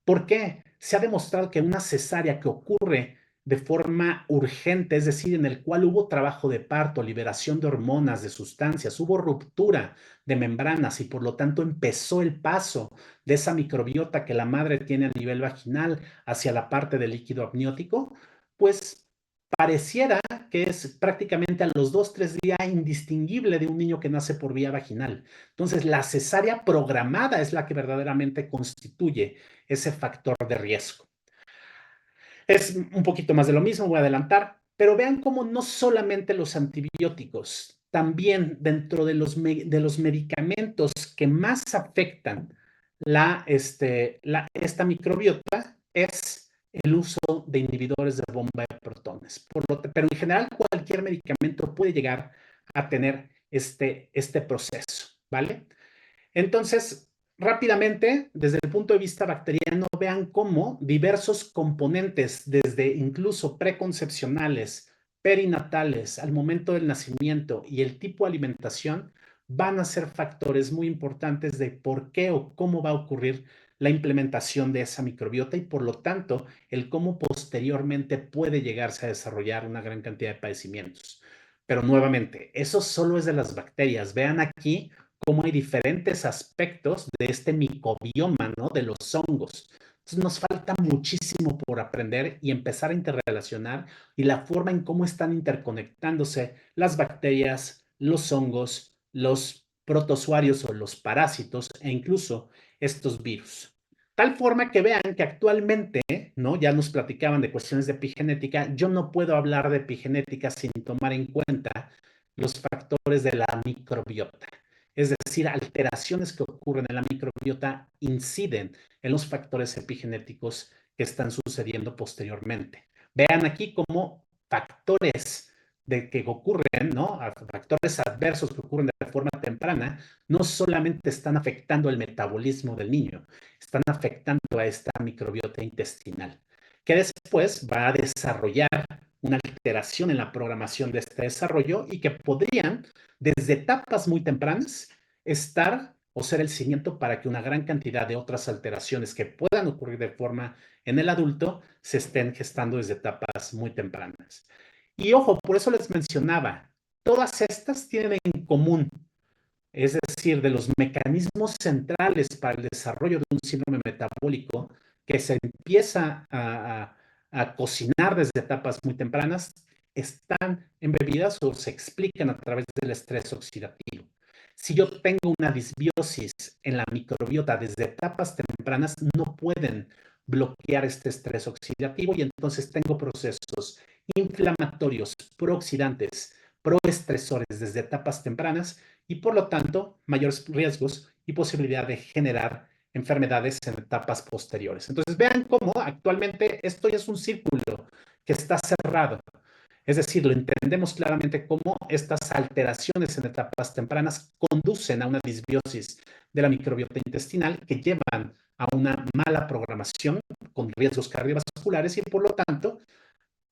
¿Por qué? Se ha demostrado que una cesárea que ocurre de forma urgente, es decir, en el cual hubo trabajo de parto, liberación de hormonas, de sustancias, hubo ruptura de membranas y por lo tanto empezó el paso de esa microbiota que la madre tiene a nivel vaginal hacia la parte del líquido amniótico, pues pareciera que es prácticamente a los 2-3 días indistinguible de un niño que nace por vía vaginal. Entonces, la cesárea programada es la que verdaderamente constituye ese factor de riesgo. Es un poquito más de lo mismo, voy a adelantar, pero vean cómo no solamente los antibióticos, también dentro de los medicamentos que más afectan esta microbiota es el uso de inhibidores de bomba de protones. Pero en general cualquier medicamento puede llegar a tener este proceso, ¿vale? Entonces, rápidamente, desde el punto de vista bacteriano, vean cómo diversos componentes, desde incluso preconcepcionales, perinatales, al momento del nacimiento y el tipo de alimentación, van a ser factores muy importantes de por qué o cómo va a ocurrir la implementación de esa microbiota y por lo tanto el cómo posteriormente puede llegarse a desarrollar una gran cantidad de padecimientos. Pero nuevamente, eso solo es de las bacterias. Vean aquí cómo hay diferentes aspectos de este micobioma, ¿no? De los hongos. Entonces nos falta muchísimo por aprender y empezar a interrelacionar y la forma en cómo están interconectándose las bacterias, los hongos, los protozoarios o los parásitos e incluso estos virus. Tal forma que vean que actualmente, ¿no? Ya nos platicaban de cuestiones de epigenética, yo no puedo hablar de epigenética sin tomar en cuenta los factores de la microbiota. Es decir, alteraciones que ocurren en la microbiota inciden en los factores epigenéticos que están sucediendo posteriormente. Vean aquí cómo factores que ocurren, ¿no? Factores adversos que ocurren de forma temprana, no solamente están afectando el metabolismo del niño, están afectando a esta microbiota intestinal, que después va a desarrollar una alteración en la programación de este desarrollo y que podrían, desde etapas muy tempranas, estar o ser el cimiento para que una gran cantidad de otras alteraciones que puedan ocurrir de forma en el adulto se estén gestando desde etapas muy tempranas. Y ojo, por eso les mencionaba, todas estas tienen en común, es decir, de los mecanismos centrales para el desarrollo de un síndrome metabólico que se empieza a cocinar desde etapas muy tempranas, están embebidas o se explican a través del estrés oxidativo. Si yo tengo una disbiosis en la microbiota desde etapas tempranas, no pueden bloquear este estrés oxidativo y entonces tengo procesos inflamatorios, prooxidantes, proestresores desde etapas tempranas y por lo tanto mayores riesgos y posibilidad de generar enfermedades en etapas posteriores. Entonces vean cómo actualmente esto ya es un círculo que está cerrado. Es decir, lo entendemos claramente como estas alteraciones en etapas tempranas conducen a una disbiosis de la microbiota intestinal que llevan a una mala programación con riesgos cardiovasculares y por lo tanto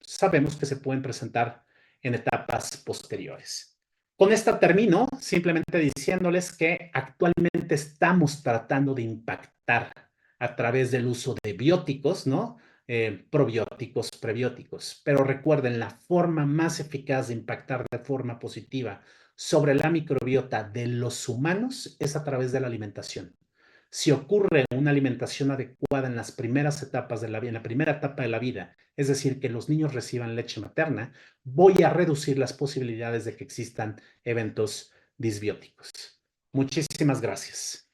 sabemos que se pueden presentar en etapas posteriores. Con esta termino simplemente diciéndoles que actualmente estamos tratando de impactar a través del uso de bióticos, ¿no? Probióticos, prebióticos. Pero recuerden, la forma más eficaz de impactar de forma positiva sobre la microbiota de los humanos es a través de la alimentación. Si ocurre una alimentación adecuada en las primeras etapas de la vida, en la primera etapa de la vida, es decir, que los niños reciban leche materna, voy a reducir las posibilidades de que existan eventos disbióticos. Muchísimas gracias.